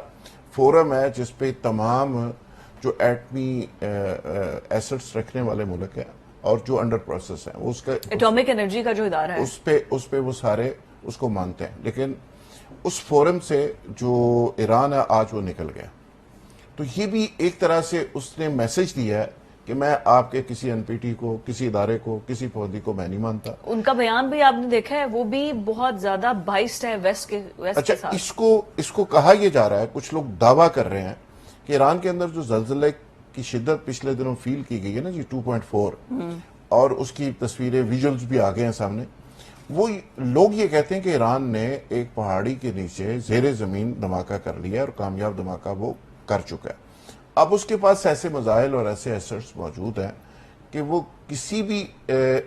फोरम है जिसपे तमाम जो एटमी एसेट्स रखने वाले मुल्क हैं और जो अंडर प्रोसेस है वो उसका एटॉमिक एनर्जी का जो इदारा है उस पे वो सारे उसको मानते हैं। लेकिन उस फोरम से जो ईरान है आज वो निकल गया, तो ये भी एक तरह से उसने मैसेज दिया है कि मैं आपके किसी एनपीटी को, किसी इदारे को, किसी फौजी को मैं नहीं मानता। उनका बयान भी आपने देखा है, वो भी बहुत ज्यादा बाइस्ड है वेस्ट के अच्छा, साथ। इसको कहा यह जा रहा है, कुछ लोग दावा कर रहे हैं कि ईरान के अंदर जो जल्जले की शिद्दत पिछले दिनों फील की गई है ना जी 2.4, और उसकी तस्वीरें विजुअल्स भी आ गए हैं सामने, वो लोग ये कहते हैं कि ईरान ने एक पहाड़ी के नीचे जेरे जमीन धमाका कर लिया और कामयाब धमाका वो कर चुका है। अब उसके पास ऐसे मजाइल और ऐसे एसेट्स मौजूद हैं कि वो किसी भी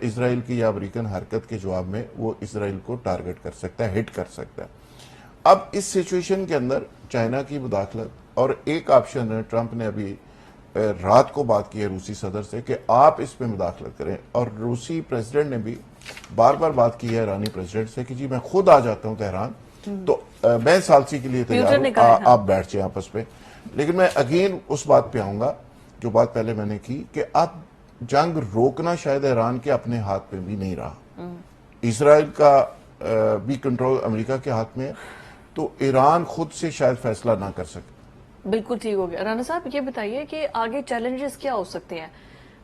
इजराइल की या अमेरिकन हरकत के जवाब में वो इजराइल को टारगेट कर सकता है, हिट कर सकता है। अब इस सिचुएशन के अंदर चाइना की मुदाखलत, और एक ऑप्शन है, ट्रंप ने अभी रात को बात की है रूसी सदर से कि आप इसमें मुदाखलत करें, और रूसी प्रेसिडेंट ने भी बार बार बात की है ईरानी प्रेसिडेंट से कि जी मैं खुद आ जाता हूं तेहरान, तो मैं सालसी के लिए तैयार हूं, आप बैठ जाए आपस में। लेकिन मैं अगेन उस बात पे आऊंगा जो बात पहले मैंने की कि अब जंग रोकना शायद ईरान के अपने हाथ में भी नहीं रहा, इजराइल का भी कंट्रोल अमेरिका के हाथ में है, तो ईरान खुद से शायद फैसला ना कर सके। बिल्कुल ठीक हो गया। राणा साहब ये बताइए कि आगे चैलेंजेस क्या हो सकते हैं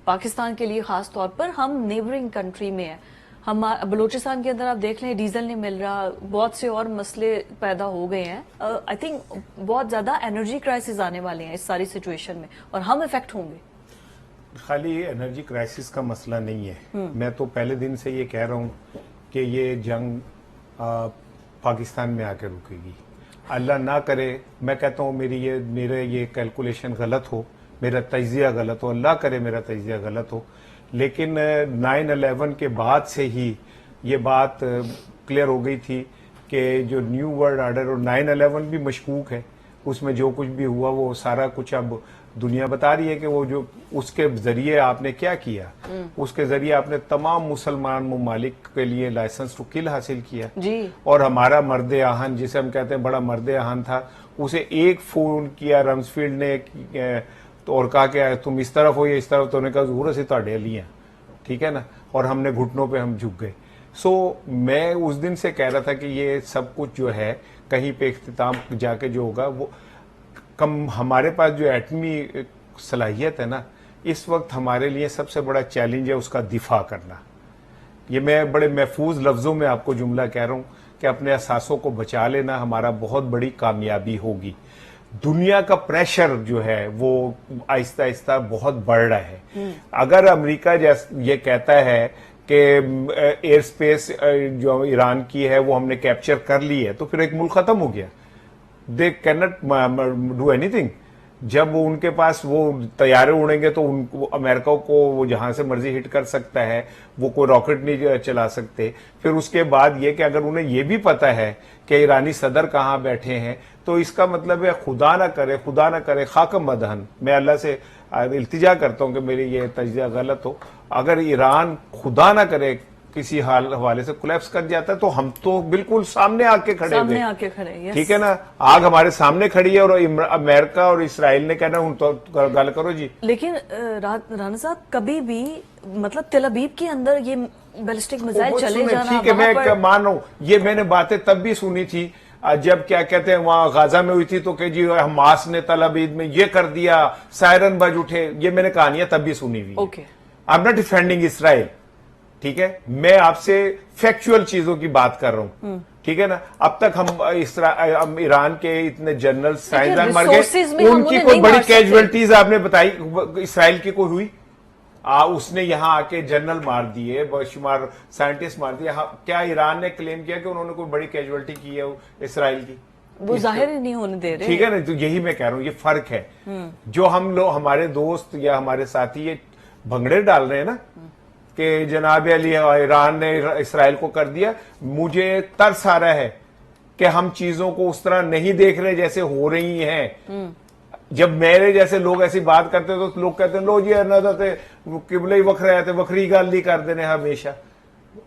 पाकिस्तान के लिए, खास तौर पर हम नेबरिंग कंट्री में है, हम बलूचिस्तान के अंदर आप देख लें डिजल नहीं मिल रहा, बहुत से और मसले पैदा हो गए हैं। आई थिंक बहुत ज्यादा एनर्जी क्राइसिस आने वाले हैं इस सारी सिचुएशन में, और हम इफेक्ट होंगे। खाली एनर्जी क्राइसिस का मसला नहीं है, मैं तो पहले दिन से ये कह रहा हूं कि ये जंग पाकिस्तान में आके रुकेगी। अल्लाह ना करे, मैं कहता हूँ मेरे ये कैलकुलेशन गलत हो, मेरा तजिया गलत हो, अल्लाह करे मेरा तजिया गलत हो, लेकिन 9/11 के बाद से ही ये बात क्लियर हो गई थी कि जो न्यू वर्ल्ड ऑर्डर, और 9/11 भी मशकूक है, उसमें जो कुछ भी हुआ वो सारा कुछ अब दुनिया बता रही है कि वो जो उसके जरिए आपने क्या किया, उसके जरिए आपने तमाम मुसलमान ममालिक के लिए लाइसेंस टू किल हासिल किया जी। और हमारा मर्द आहन, जिसे हम कहते हैं बड़ा मर्द आहन था, उसे एक फोन किया रम्सफील्ड ने तो और कहा कि तुम इस तरफ हो या इस तरफ, तो उन्होंने कहा जरूर से ਤੁਹਾਡੇ लिए हैं, ठीक है ना, और हमने घुटनों पे हम झुक गए। सो मैं उस दिन से कह रहा था कि ये सब कुछ जो है कहीं पे इख्तिताम जाके जो होगा वो कम, हमारे पास जो एटमी सलाहियत है ना, इस वक्त हमारे लिए सबसे बड़ा चैलेंज है उसका दिफा करना। ये मैं बड़े महफूज लफ्जों में आपको जुमला कह रहा हूं कि अपने असासों को बचा लेना हमारा बहुत बड़ी कामयाबी होगी। दुनिया का प्रेशर जो है वो आहिस्ता आहिस्ता बहुत बढ़ रहा है। अगर अमेरिका ये कहता है कि एयर स्पेस जो ईरान की है वो हमने कैप्चर कर ली है, तो फिर एक मुल्क खत्म हो गया। They can not do anything. जब उनके पास वो तैयारे उड़ेंगे तो उनको अमेरिका को वो जहां से मर्जी हिट कर सकता है, वो कोई रॉकेट नहीं चला सकते। फिर उसके बाद ये कि अगर उन्हें ये भी पता है कि ईरानी सदर कहां बैठे हैं, तो इसका मतलब है खुदा ना करे खाकम बदहन, मैं अल्लाह से इल्तिजा करता हूं कि मेरी ये तजिया गलत हो, अगर ईरान खुदा ना करे किसी हवाले से कोलैप्स कर जाता है तो हम तो बिल्कुल सामने आके खड़े यस। ठीक है ना, आग हमारे सामने खड़ी है और अमेरिका और इसराइल ने कहना हूं तो गल करो जी। लेकिन राणा साहब कभी भी मतलब तेल अवीव के अंदर ये बैलिस्टिक मिसाइल चले जाना, ठीक है मैं मान रहा हूं, ये मैंने बातें तब भी सुनी थी जब क्या कहते हैं वहां गाजा में हुई थी, तो कि जी हमास ने तल अवीव में ये कर दिया, सायरन बज उठे, ये मैंने कहानियां तब भी सुनी हुई। Okay, I am not defending Israel, ठीक है, मैं आपसे फैक्चुअल चीजों की बात कर रहा हूं, ठीक है ना। अब तक हम ईरान के इतने जनरल साइंसदान मर गए, उनकी कोई बड़ी कैजुअलिटीज आपने बताई इसराइल की कोई हुई? उसने यहां आके जनरल मार दिए, बेशुमार साइंटिस्ट मार दिए। क्या ईरान ने क्लेम किया कि उन्होंने कोई बड़ी कैजुअलिटी की है इसराइल की? वो जाहिर ही नहीं होने दे रहे, ठीक है ना। तो यही मैं कह रहा हूं, ये फर्क है। जो हम लोग, हमारे दोस्त या हमारे साथी ये भंगड़े डाल रहे हैं ना कि जनाब अली ईरान ने इसराइल को कर दिया, मुझे तरस आ रहा है कि हम चीजों को उस तरह नहीं देख रहे जैसे हो रही हैं। जब मेरे जैसे लोग ऐसी बात करते तो लोग कहते हैं लो जी किबले ही वखरे है, वखरी गल ही कर देने हमेशा।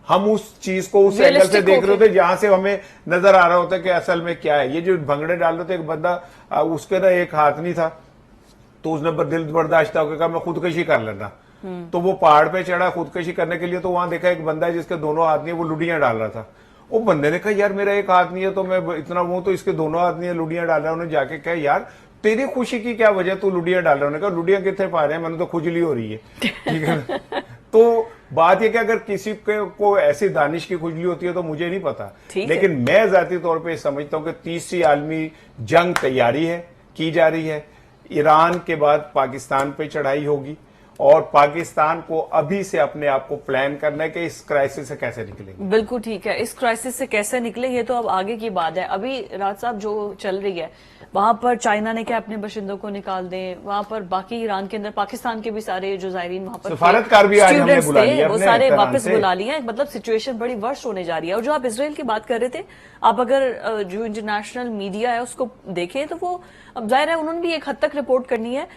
हम उस चीज को उस एंगल से देख रहे होते जहां से हमें नजर आ रहा होता है कि असल में क्या है। ये जो भंगड़े डाल रहे थे, एक बंदा उसके ना एक हाथ नहीं था, तो उसने दिल बर्दाश्त होकर कहा मैं खुदकशी कर लेना। तो वो पहाड़ पे चढ़ा खुदकशी करने के लिए, तो वहां देखा एक बंदा है जिसके दोनों हाथ नहीं है, वो लुडियां डाल रहा था। वो बंदे ने कहा यार मेरा एक हाथ नहीं है तो मैं इतना वो, तो इसके दोनों हाथ नहीं है, लुडियां डाल रहा है। उन्होंने जाके कहा यार तेरी खुशी की क्या वजह, तू लुडियां डाल रहा है। उन्होंने कहा लुडियां कितने पा रहे हैं, मैंने तो खुजली हो रही है। ठीक है ना? तो बात यह कि अगर किसी को ऐसी दानिश की खुजली होती है तो मुझे नहीं पता, लेकिन मैं जाती तौर पे समझता हूं कि तीसरी आलमी जंग तैयारी है, की जा रही है। ईरान के बाद पाकिस्तान पे चढ़ाई होगी और पाकिस्तान को अभी से अपने आप को प्लान करना है कि इस क्राइसिस से कैसे निकलेंगे। बिल्कुल ठीक है, इस क्राइसिस से कैसे निकले ये तो अब आगे की बात है। अभी राज साहब जो चल रही है वहां पर चाइना ने क्या अपने बशिंदों को निकाल दें, वहां पर बाकी ईरान के अंदर पाकिस्तान के भी सारे जो जायरीन वहां पर सफारतकार भी आज हमने बुला लिया, वो सारे वापस बुला लिए। मतलब सिचुएशन बड़ी वर्स्ट होने जा रही है। और जो आप इसराइल की बात कर रहे थे, आप अगर जो इंटरनेशनल मीडिया है उसको देखें तो वो अब जाहिर है उन्होंने भी एक हद तक रिपोर्ट करनी है।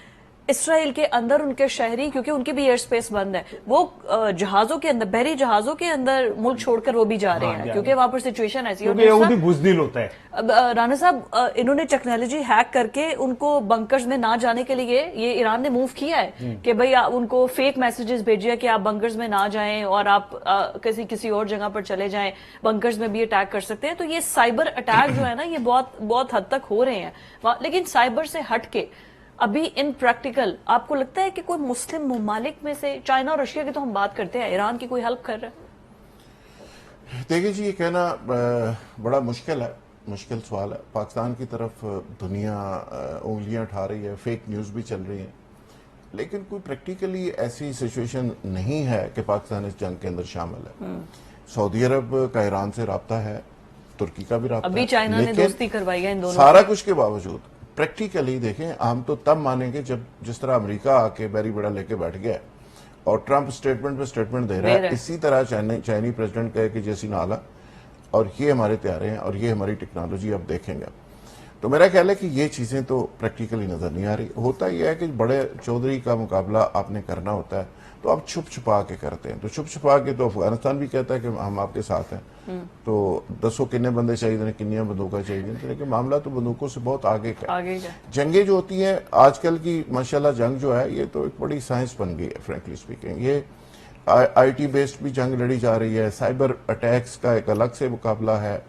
इसराइल के अंदर उनके शहरी, क्योंकि उनकी भी एयर स्पेस बंद है, वो जहाजों के अंदर, बहरी जहाजों के अंदर मुल्क छोड़कर वो भी जा रहे हैं, क्योंकि वहां पर सिचुएशन ऐसी है। यहूदी बुज़दिल होता है। अब राणा साहब, इन्होंने टेक्नोलॉजी हैक करके उनको बंकर्स में ना जाने के लिए ये ईरान ने मूव किया है कि भाई उनको फेक मैसेजेस भेजिए कि आप बंकर्स में ना जाएं और आप किसी और जगह पर चले जाएं, बंकर्स में भी अटैक कर सकते हैं। तो ये साइबर अटैक जो है ना, ये बहुत बहुत हद तक हो रहे हैं। लेकिन साइबर से हटके अभी इन प्रैक्टिकल आपको लगता है कि कोई मुस्लिम ममालिक में से, चाइना और रशिया की तो हम बात करते हैं, ईरान की कोई हेल्प कर रहा है? देखिए जी, ये कहना बड़ा मुश्किल है, मुश्किल सवाल है। पाकिस्तान की तरफ दुनिया उंगलियां उठा रही है, फेक न्यूज़ भी चल रही है, लेकिन कोई प्रैक्टिकली ऐसी सिचुएशन नहीं है कि पाकिस्तान इस जंग के अंदर शामिल है। सऊदी अरब का ईरान से राब्ता है, तुर्की का भी राब्ता है, अभी चाइना ने दोस्ती करवाई है इन दोनों। सारा कुछ के बावजूद प्रैक्टिकली देखें, हम तो तब मानेंगे जब जिस तरह अमेरिका आके बैरी बड़ा लेके बैठ गया और ट्रंप स्टेटमेंट पे स्टेटमेंट दे रहा है, इसी तरह चाइनी प्रेसिडेंट कहे कि जैसी नाला और ये हमारे तैयारे हैं और ये हमारी टेक्नोलॉजी अब देखेंगे। तो मेरा ख्याल है कि ये चीजें तो प्रैक्टिकली नजर नहीं आ रही। होता यह है कि बड़े चौधरी का मुकाबला आपने करना होता है तो आप छुप छुपा के करते हैं। तो छुप छुपा के तो अफगानिस्तान भी कहता है कि हम आपके साथ हैं, तो 10 किन्ने बंदे चाहिए, किन्नियां बंदूकें चाहिए, लेकिन मामला तो बंदूकों से बहुत आगे का है। जंगें जो होती हैं आजकल की, माशाल्लाह जंग जो है ये तो एक बड़ी साइंस बन गई है। फ्रेंकली स्पीकिंग, ये IT बेस्ड भी जंग लड़ी जा रही है, साइबर अटैक्स का एक अलग से मुकाबला है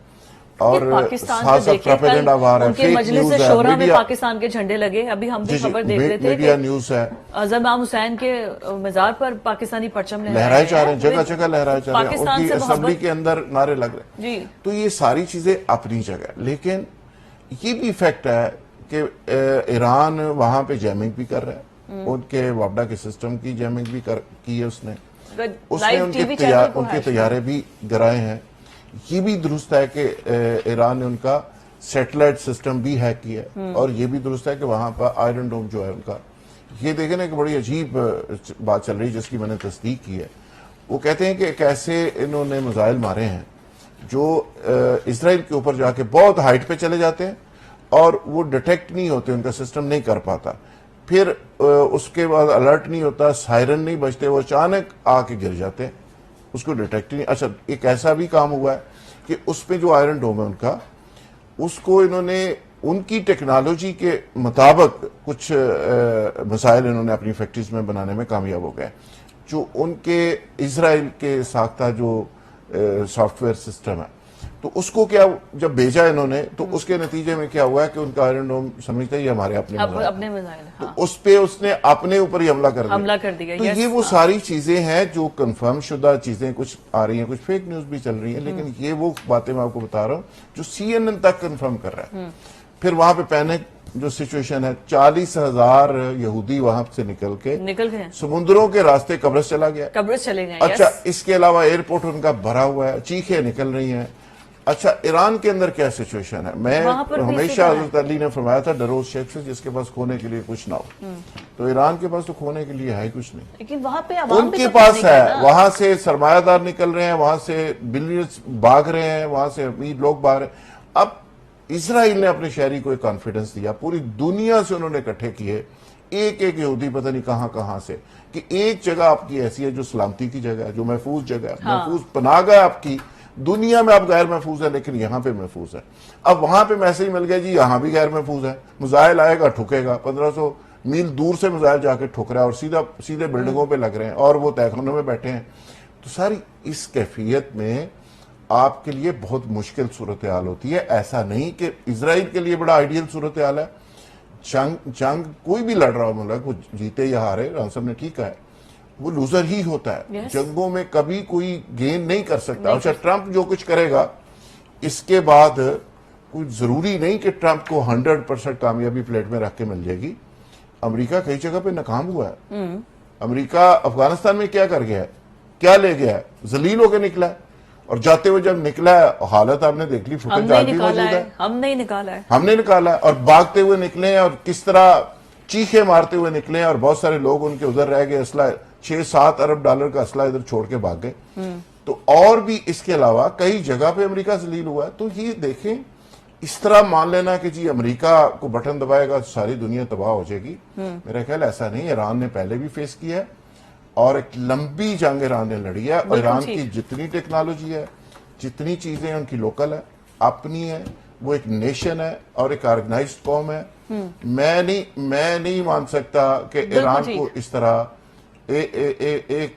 और प्रोपेगेंडा वार है, उनके मजलिस शोरा में पाकिस्तान के झंडे लगे। अभी हम भी खबर देख रहे थे, मीडिया न्यूज है, अजहर इमाम हुसैन के मजार पर पाकिस्तानी परचम लहराए जा रहे हैं, जगह जगह लहराए जा रहे हैं, उनकी असेंबली के अंदर नारे लग रहे हैं। तो ये सारी चीजें अपनी जगह, लेकिन ये भी फैक्ट है कि ईरान वहां पे जैमिंग भी कर रहा है, उनके वापडा के सिस्टम की जैमिंग भी की है उसने उनके तैयारे भी गिराए हैं। ये भी दुरुस्त है कि ईरान ने उनका सैटेलाइट सिस्टम भी हैक किया है, और ये भी दुरुस्त है कि वहां पर आयरन डोम जो है उनका, ये देखें ना कि बड़ी अजीब बात चल रही है जिसकी मैंने तस्दीक की है। वो कहते हैं कि कैसे इन्होंने मिसाइल मारे हैं जो इसराइल के ऊपर जाके बहुत हाइट पे चले जाते हैं और वो डिटेक्ट नहीं होते, उनका सिस्टम नहीं कर पाता, फिर उसके बाद अलर्ट नहीं होता, सायरन नहीं बजते, वो अचानक आके गिर जाते हैं, उसको डिटेक्ट नहीं। अच्छा, एक ऐसा भी काम हुआ है कि उस पे जो आयरन डोम है उनका, उसको इन्होंने उनकी टेक्नोलॉजी के मुताबिक कुछ मिसाइल इन्होंने अपनी फैक्ट्रीज में बनाने में कामयाब हो गए, जो उनके इजराइल के साख्ता जो सॉफ्टवेयर सिस्टम है। तो उसको क्या जब भेजा इन्होंने, तो उसके नतीजे में क्या हुआ है कि उनका आयरन डोम समझते ही हमारे अपने मिसाइल, तो उस पे उसने अपने ऊपर ही हमला कर दिया। तो ये वो सारी चीजें हैं जो कंफर्म शुदा चीजें कुछ आ रही हैं, कुछ फेक न्यूज भी चल रही हैं, लेकिन ये वो बातें मैं आपको बता रहा हूँ जो CNN तक कंफर्म कर रहा है। फिर वहां पे पैनिक जो सिचुएशन है, 40,000 यहूदी वहां से निकल गए, समुद्रों के रास्ते कब्रिस चले गए। अच्छा, इसके अलावा एयरपोर्ट उनका भरा हुआ है, चीखें निकल रही हैं। अच्छा, ईरान के अंदर क्या सिचुएशन है? मैं हमेशा हज़रत अली ने फरमाया था, डरो उस शख्स से जिसके पास खोने के लिए कुछ ना हो। तो ईरान के पास तो खोने के लिए है कुछ नहीं, लेकिन वहां पे उनके पास है। वहां से सरमायादार निकल रहे हैं, वहां से बिलियनर्स भाग रहे हैं, वहां से अमीर लोग भाग रहे हैं। अब इसराइल ने अपने शहरी को एक कॉन्फिडेंस दिया, पूरी दुनिया से उन्होंने इकट्ठे किए एक एक यहूदी, पता नहीं कहां कहां से, कि एक जगह आपकी ऐसी है जो सलामती की जगह है, जो महफूज जगह है, महफूज पनाहगाह आपकी, दुनिया में आप गैर महफूज है लेकिन यहां पे महफूज है। अब वहां पे मैसेज मिल गया जी यहां भी गैर महफूज है, मिसाइल आएगा ठुकेगा, 1500 मील दूर से मिसाइल जाके ठुक रहा है और सीधे बिल्डिंगों पे लग रहे हैं और वो तहखानों में बैठे हैं। तो सारी इस कैफियत में आपके लिए बहुत मुश्किल सूरत हाल होती है। ऐसा नहीं कि इजराइल के लिए बड़ा आइडियल सूरत हाल है। जंग कोई भी लड़ रहा हो मुल्क, वो जीते या हारे, राम साहब ने ठीक है, वो लूजर ही होता है। Yes. जंगों में कभी कोई गेन नहीं कर सकता। अच्छा, ट्रंप जो कुछ करेगा इसके बाद कोई जरूरी नहीं कि ट्रंप को 100% कामयाबी प्लेट में रख के मिल जाएगी। अमेरिका कई जगह पे नाकाम हुआ है। अमेरिका अफगानिस्तान में क्या कर गया है, क्या ले गया है, जलील होकर निकला है, और जाते हुए जब निकला है हालत आपने देख ली, फुटेज आज भी मौजूद है, हमने निकाला है, और भागते हुए निकले हैं और किस तरह चीखे मारते हुए निकले हैं, और बहुत सारे लोग उनके उधर रह गए, असला $6-7 अरब का असला इधर छोड़ के भाग गए। तो और भी इसके अलावा कई जगह पे अमेरिका जलील हुआ है। तो ये देखें, इस तरह मान लेना कि जी अमेरिका को बटन दबाएगा तो सारी दुनिया तबाह हो जाएगी, मेरा ख्याल ऐसा नहीं। ईरान ने पहले भी फेस किया है और एक लंबी जंग ईरान ने लड़ी है, और ईरान की जितनी टेक्नोलॉजी है, जितनी चीजें उनकी लोकल है, अपनी है, वो एक नेशन है और एक ऑर्गेनाइज्ड कौम है। मैं नहीं मान सकता कि ईरान को इस तरह एक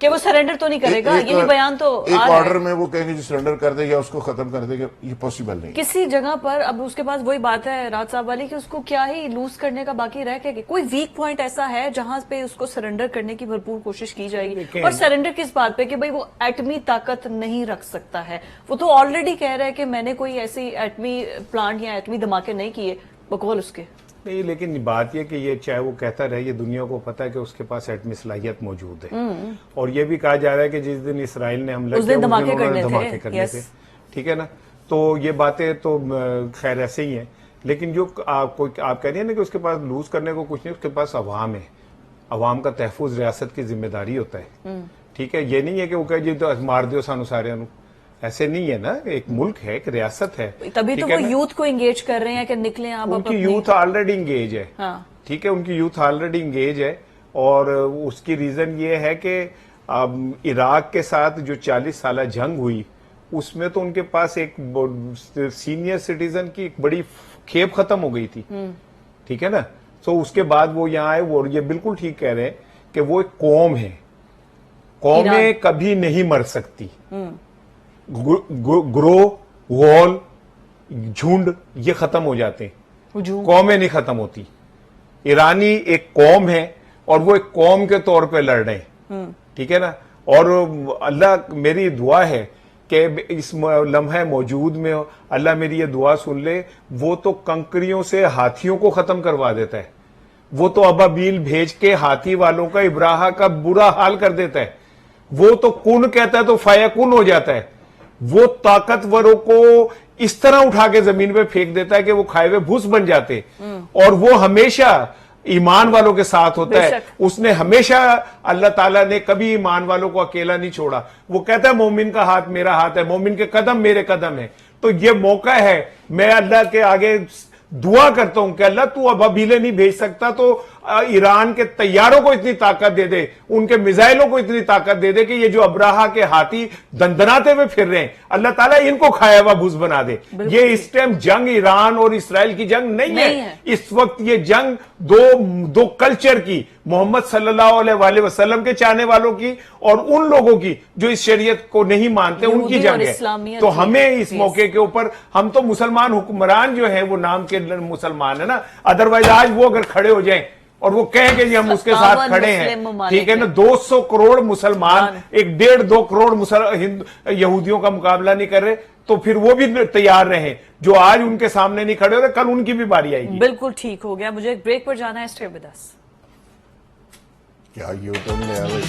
कि वो सरेंडर तो नहीं करेगा, ये भी बयान तो एक ऑर्डर में वो कहेंगे सरेंडर कर दे या उसको खत्म कर देगा, ये पॉसिबल नहीं। किसी जगह पर अब उसके पास वही बात है राज साहब वाली कि उसको क्या ही लूज करने का बाकी रह के, कोई वीक पॉइंट ऐसा है जहां पे उसको सरेंडर करने की भरपूर कोशिश की जाएगी। और सरेंडर किस बात पे कि भाई वो एटमी ताकत नहीं रख सकता है, वो तो ऑलरेडी कह रहा है कि मैंने कोई ऐसी एटमी प्लांट या एटमी धमाके नहीं किए, बकौल उसके नहीं। लेकिन बात यह कि ये चाहे वो कहता रहे, ये दुनिया को पता है कि उसके पास एटमी सलाहियत मौजूद है। और ये भी कहा जा रहा है कि जिस दिन इसराइल ने हमला किया धमाके करने थे, ठीक है ना। तो ये बातें तो खैर ऐसे ही हैं, लेकिन जो आप कह रही है ना कि उसके पास लूज करने को कुछ नहीं, उसके पास अवाम है, अवाम का तहफुज रियासत की जिम्मेदारी होता है। ठीक है, ये नहीं है कि वो कहे जी तो मार दो सानू सारे, ऐसे नहीं है ना। एक मुल्क है, एक रियासत है, तभी तो वो यूथ को एंगेज कर रहे हैं कि निकले आप। उनकी यूथ ऑलरेडी इंगेज है। हाँ। ठीक है, उनकी यूथ ऑलरेडी इंगेज है, और उसकी रीजन ये है कि इराक के साथ जो 40 साल जंग हुई उसमें तो उनके पास एक सीनियर सिटीजन की एक बड़ी खेप खत्म हो गई थी। ठीक है ना। तो उसके बाद वो यहाँ आए, वो ये बिल्कुल ठीक कह रहे हैं कि वो एक कौम है, कौमें कभी नहीं मर सकती। ग्रो वॉल झुंड ये खत्म हो जाते हैं, कौमें नहीं खत्म होती। ईरानी एक कौम है और वो एक कौम के तौर पे लड़ रहे हैं। ठीक है ना। और अल्लाह, मेरी दुआ है कि इस लम्हे मौजूद में अल्लाह मेरी ये दुआ सुन ले, वो तो कंकरियों से हाथियों को खत्म करवा देता है, वो तो अबाबील भेज के हाथी वालों का, इब्राहा का बुरा हाल कर देता है, वो तो कुन कहता है तो फायकुन हो जाता है, वो ताकतवरों को इस तरह उठा के जमीन पे फेंक देता है कि वो खाए हुए भूस बन जाते। और वो हमेशा ईमान वालों के साथ होता है। उसने हमेशा, अल्लाह ताला ने कभी ईमान वालों को अकेला नहीं छोड़ा। वो कहता है मोमिन का हाथ मेरा हाथ है, मोमिन के कदम मेरे कदम है। तो ये मौका है, मैं अल्लाह के आगे दुआ करता हूं कि अल्लाह तू अब अबीले नहीं भेज सकता तो ईरान के तैयारों को इतनी ताकत दे दे, उनके मिसाइलों को इतनी ताकत दे दे कि ये जो अब्राहा के हाथी दंदनाते हुए फिर रहे हैं, अल्लाह ताला इनको खाया हुआ भूस बना दे। ये इस टाइम जंग ईरान और इसराइल की जंग नहीं है। इस वक्त ये जंग दो कल्चर की, मोहम्मद सल्लल्लाहु अलैहि वसल्लम के चाहने वालों की और उन लोगों की जो इस शरीयत को नहीं मानते, उनकी जंग है। तो हमें इस मौके के ऊपर, हम तो मुसलमान हुक्मरान जो है वो नाम के मुसलमान है ना, अदरवाइज आज वो अगर खड़े हो जाएं और वो कहें कि जी हम उसके साथ खड़े हैं, ठीक है ना, 200 करोड़ मुसलमान 1.5-2 करोड़ यहूदियों का मुकाबला नहीं कर रहे, तो फिर वो भी तैयार रहे। जो आज उनके सामने नहीं खड़े होते, कल उनकी भी बारी आएगी। बिल्कुल ठीक हो गया। मुझे एक ब्रेक पर जाना है, स्टे विद अस। क्या ये तुमने भाई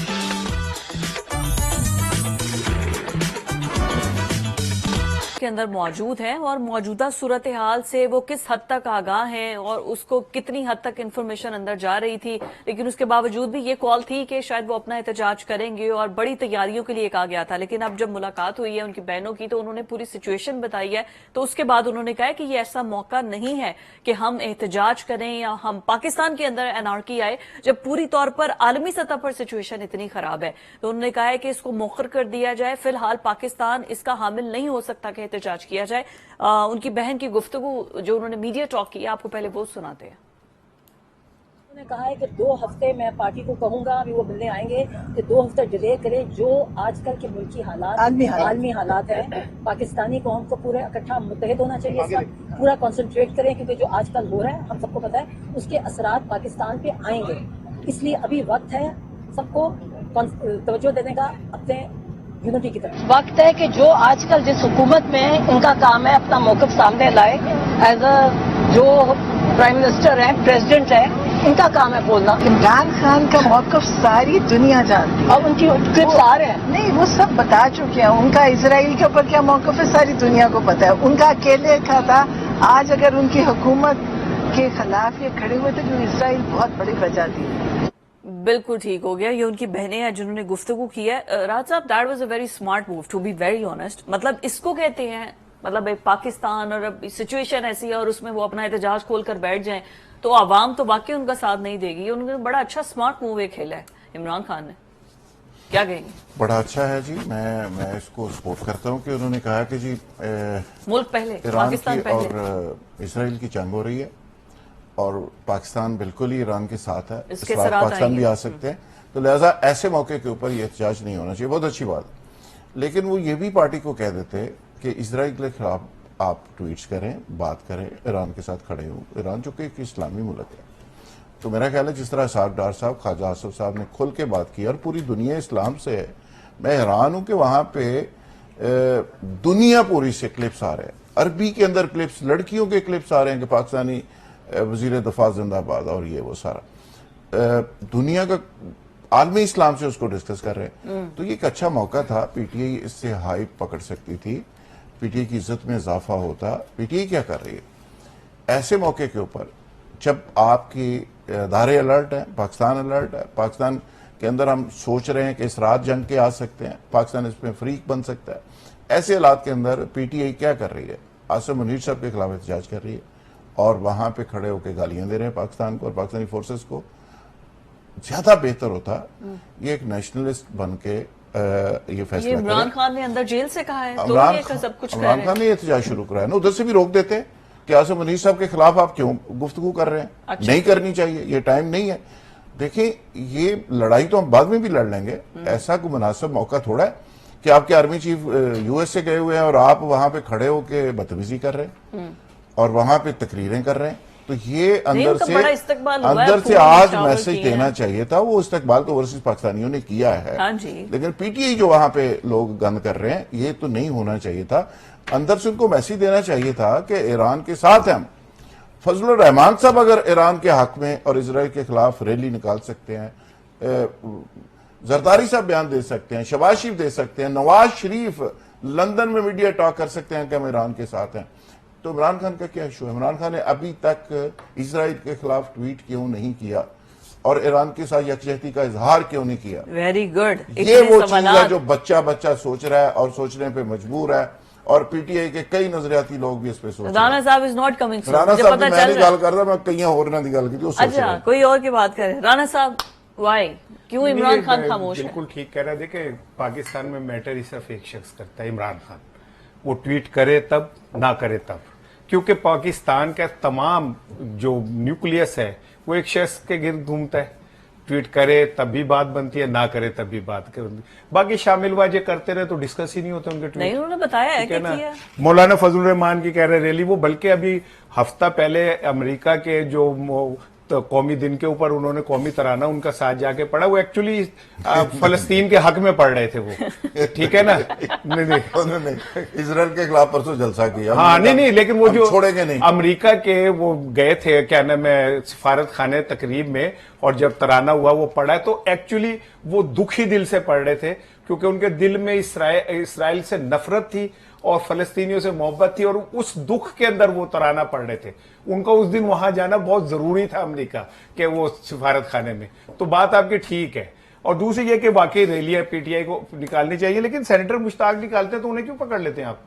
के अंदर मौजूद हैं और मौजूदा सूरत हाल से वो किस हद तक आगाह हैं और उसको कितनी हद तक इंफॉर्मेशन अंदर जा रही थी, लेकिन उसके बावजूद भी ये कॉल थी कि शायद वो अपना एहतजाज करेंगे और बड़ी तैयारियों के लिए कहा गया था। लेकिन अब जब मुलाकात हुई है उनकी बहनों की तो उन्होंने पूरी सिचुएशन बताई है, तो उसके बाद उन्होंने कहा कि ये ऐसा मौका नहीं है कि हम एहतजाज करें या हम पाकिस्तान के अंदर एनार्की आए जब पूरी तौर पर आलमी सतह पर सिचुएशन इतनी खराब है। तो उन्होंने कहा है कि इसको मौखर कर दिया जाए, फिलहाल पाकिस्तान इसका हामिल नहीं हो सकता कि एहतजाज किया जाए। उनकी बहन की गुफ्तगू जो उन्होंने मीडिया टॉक की, आपको पहले वो सुनाते हैं। उन्होंने कहा है कि 2 हफ्ते मैं पार्टी को कहूंगा, अभी वो मिलने आएंगे कि 2 हफ्ते डिले करें। जो आजकल के मुल्की हालात आलमी हालात है, पाकिस्तानी कौम को पूरे इकट्ठा मुत्तहिद होना चाहिए, इस पर पूरा कंसंट्रेट करें, क्योंकि जो आजकल हो रहा है हम सबको पता है उसके असरात पाकिस्तान पे आएंगे। इसलिए अभी वक्त है सबको तवज्जो देने का अपने यूनिटी की तरफ। वक्त है कि जो आजकल जिस हुकूमत में इनका काम है अपना मौक़िफ़ सामने लाए, एज अ जो प्राइम मिनिस्टर है, प्रेसिडेंट है, इनका काम है बोलना। इमरान खान का मौक़िफ़ सारी दुनिया जानती है। अब उनकी क्लिप्स आ रहे हैं। नहीं, वो सब बता चुके हैं। उनका इजराइल के ऊपर क्या मौक़िफ़ है सारी दुनिया को पता है। उनका अकेले का था। आज अगर उनकी हुकूमत के खिलाफ ये खड़े हुए थे तो इजराइल बहुत बड़ी वजह थी। बिल्कुल ठीक हो गया। ये उनकी बहनें हैं जिन्होंने गुफ्तगू की है। राज साहब, that was a very smart move, to be very honest. मतलब इसको कहते हैं, मतलब एक पाकिस्तान और अब सिचुएशन ऐसी है और उसमें वो अपना एहतजाज खोलकर बैठ जाएं तो आवाम तो वाकई उनका साथ नहीं देगी। उन्होंने बड़ा अच्छा स्मार्ट मूव एक खेला है इमरान खान ने, क्या कहेंगे? बड़ा अच्छा है जी। मैं इसको सपोर्ट करता हूं कि उन्होंने कहा कि जी मुल्क पहले, ईरान पाकिस्तान की पहले और इसराइल की जंग हो रही है और पाकिस्तान बिल्कुल ही ईरान के साथ है। इसके इस बार असरात पाकिस्तान आएंगे। भी आ सकते हैं, तो लिहाजा ऐसे मौके के ऊपर ये एहतजाज नहीं होना चाहिए। बहुत अच्छी बात। लेकिन वो ये भी पार्टी को कह देते कि इसराइल के खिलाफ आप ट्वीट्स करें, बात करें, ईरान के साथ खड़े हो। ईरान जो कि एक इस्लामी मुल्क है, तो मेरा ख्याल है जिस तरह साहब डार साहब, ख्वाजा आसिफ साहब ने खुल के बात की और पूरी दुनिया इस्लाम से है। मैं हैरान हूं कि वहां पे दुनिया पूरी से क्लिप्स आ रहे हैं। अरबी के अंदर क्लिप्स, लड़कियों के क्लिप्स आ रहे हैं कि पाकिस्तानी वजीर दफा जिंदाबाद और ये वो सारा दुनिया का आलमी इस्लाम से उसको डिस्कस कर रहे हैं। तो ये एक अच्छा मौका था। पीटीआई इससे हाइप पकड़ सकती थी, पीटीआई की इज्जत में इजाफा होता। पीटीआई क्या कर रही है ऐसे मौके के ऊपर जब आपकी अदारे अलर्ट है, पाकिस्तान अलर्ट है, पाकिस्तान के अंदर हम सोच रहे हैं कि इस रात जंग के आ सकते हैं, पाकिस्तान इसमें फ्रीक बन सकता है। ऐसे हालात के अंदर पीटीआई क्या कर रही है? आसिम मुनीर साहब के खिलाफ एहतजाज कर रही है और वहां पे खड़े होकर गालियां दे रहे हैं पाकिस्तान को और पाकिस्तानी फोर्सेस को। ज्यादा बेहतर होता ये एक नेशनलिस्ट बन के ये फैसला करे। इमरान खान ने अंदर जेल से कहा है तो ये सब कुछ इमरान खान ने एहतजाज शुरू कराया ना, उधर से भी रोक देते कि आसिम मुनीर साहब के खिलाफ आप क्यों गुफ्तगू कर रहे हैं? अच्छा। नहीं करनी चाहिए, ये टाइम नहीं है। देखिए, ये लड़ाई तो हम बाद में भी लड़ लेंगे। ऐसा कोई मुनासिब मौका थोड़ा है कि आपके आर्मी चीफ यूएस से गए हुए हैं और आप वहां पे खड़े होकर बदतमीजी कर रहे हैं और वहां पे तकरीरें कर रहे हैं। तो ये अंदर से आज मैसेज देना चाहिए था। वो इस्तकबाल तो ओवरसीज पाकिस्तानियों ने किया है। हाँ जी। लेकिन पीटीआई जो वहां पे लोग गंद कर रहे हैं, ये तो नहीं होना चाहिए था। अंदर से उनको मैसेज देना चाहिए था कि ईरान के साथ हैं हम। फजलुर रहमान साहब अगर ईरान के हक में और इजराइल के खिलाफ रैली निकाल सकते हैं, जरदारी साहब बयान दे सकते हैं, शहबाज शरीफ दे सकते हैं, नवाज शरीफ लंदन में मीडिया टॉक कर सकते हैं कि हम ईरान के साथ हैं, तो इमरान खान का क्या इशू है? इमरान खान ने अभी तक इजराइल के खिलाफ ट्वीट क्यों नहीं किया और ईरान के साथ यकजहती का इजहार क्यों नहीं किया? Very good. ये वो चीज है जो बच्चा सोच रहा है और सोचने पे मजबूर है और पीटीआई के कई नजरियाती लोग भी इस पे सोच रहे हैं। राणा साहब is not coming soon. Rana साहब मैं नहीं गल करता, मैं कई होर ना दी गल की। अच्छा, कोई और की बात करें। राणा साहब, वाई, क्यों इमरान खान खामोश है? बिल्कुल ठीक कह रहा है। देखिए, पाकिस्तान में मैटर ही सिर्फ एक शख्स करता है, इमरान खान। वो ट्वीट करे तब, ना करे तब, क्योंकि पाकिस्तान का तमाम जो न्यूक्लियस है वो एक शख्स के गिर्द घूमता है। ट्वीट करे तब भी बात बनती है, ना करे तब भी बात बनती है। बाकी शामिल वाजे करते रहे तो डिस्कस ही नहीं होते उनके ट्वीट। नहीं, उन्होंने बताया है कि किया। मौलाना फजलुर रहमान की कह रहे रैली, वो बल्कि अभी हफ्ता पहले अमेरिका के जो तो कौमी दिन के ऊपर उन्होंने कौमी तराना उनका साथ जाके पढ़ा। वो एक्चुअली फलस्तीन के हक में पढ़ रहे थे वो, ठीक है ना? नहीं, उन्होंने इजराइल के खिलाफ परसों जलसा किया। हाँ, नहीं, लेकिन वो जो छोड़ेंगे नहीं। अमेरिका के वो गए थे, क्या नाम है, सिफारत खाने तकरीब में, और जब तराना हुआ वो पढ़ा तो एक्चुअली वो दुखी दिल से पढ़ रहे थे, क्योंकि उनके दिल में इसराइल से नफरत थी और फलस्तीनियों से मोहब्बत थी और उस दुख के अंदर वो तराना पढ़ रहे थे। उनका उस दिन वहां जाना बहुत जरूरी था अमेरिका के वो सिफारत खाने में। तो बात आपकी ठीक है। और दूसरी ये कि वाकई रैलियां पीटीआई को निकालनी चाहिए, लेकिन सेनेटर मुश्ताक निकालते हैं तो उन्हें क्यों पकड़ लेते हैं आप?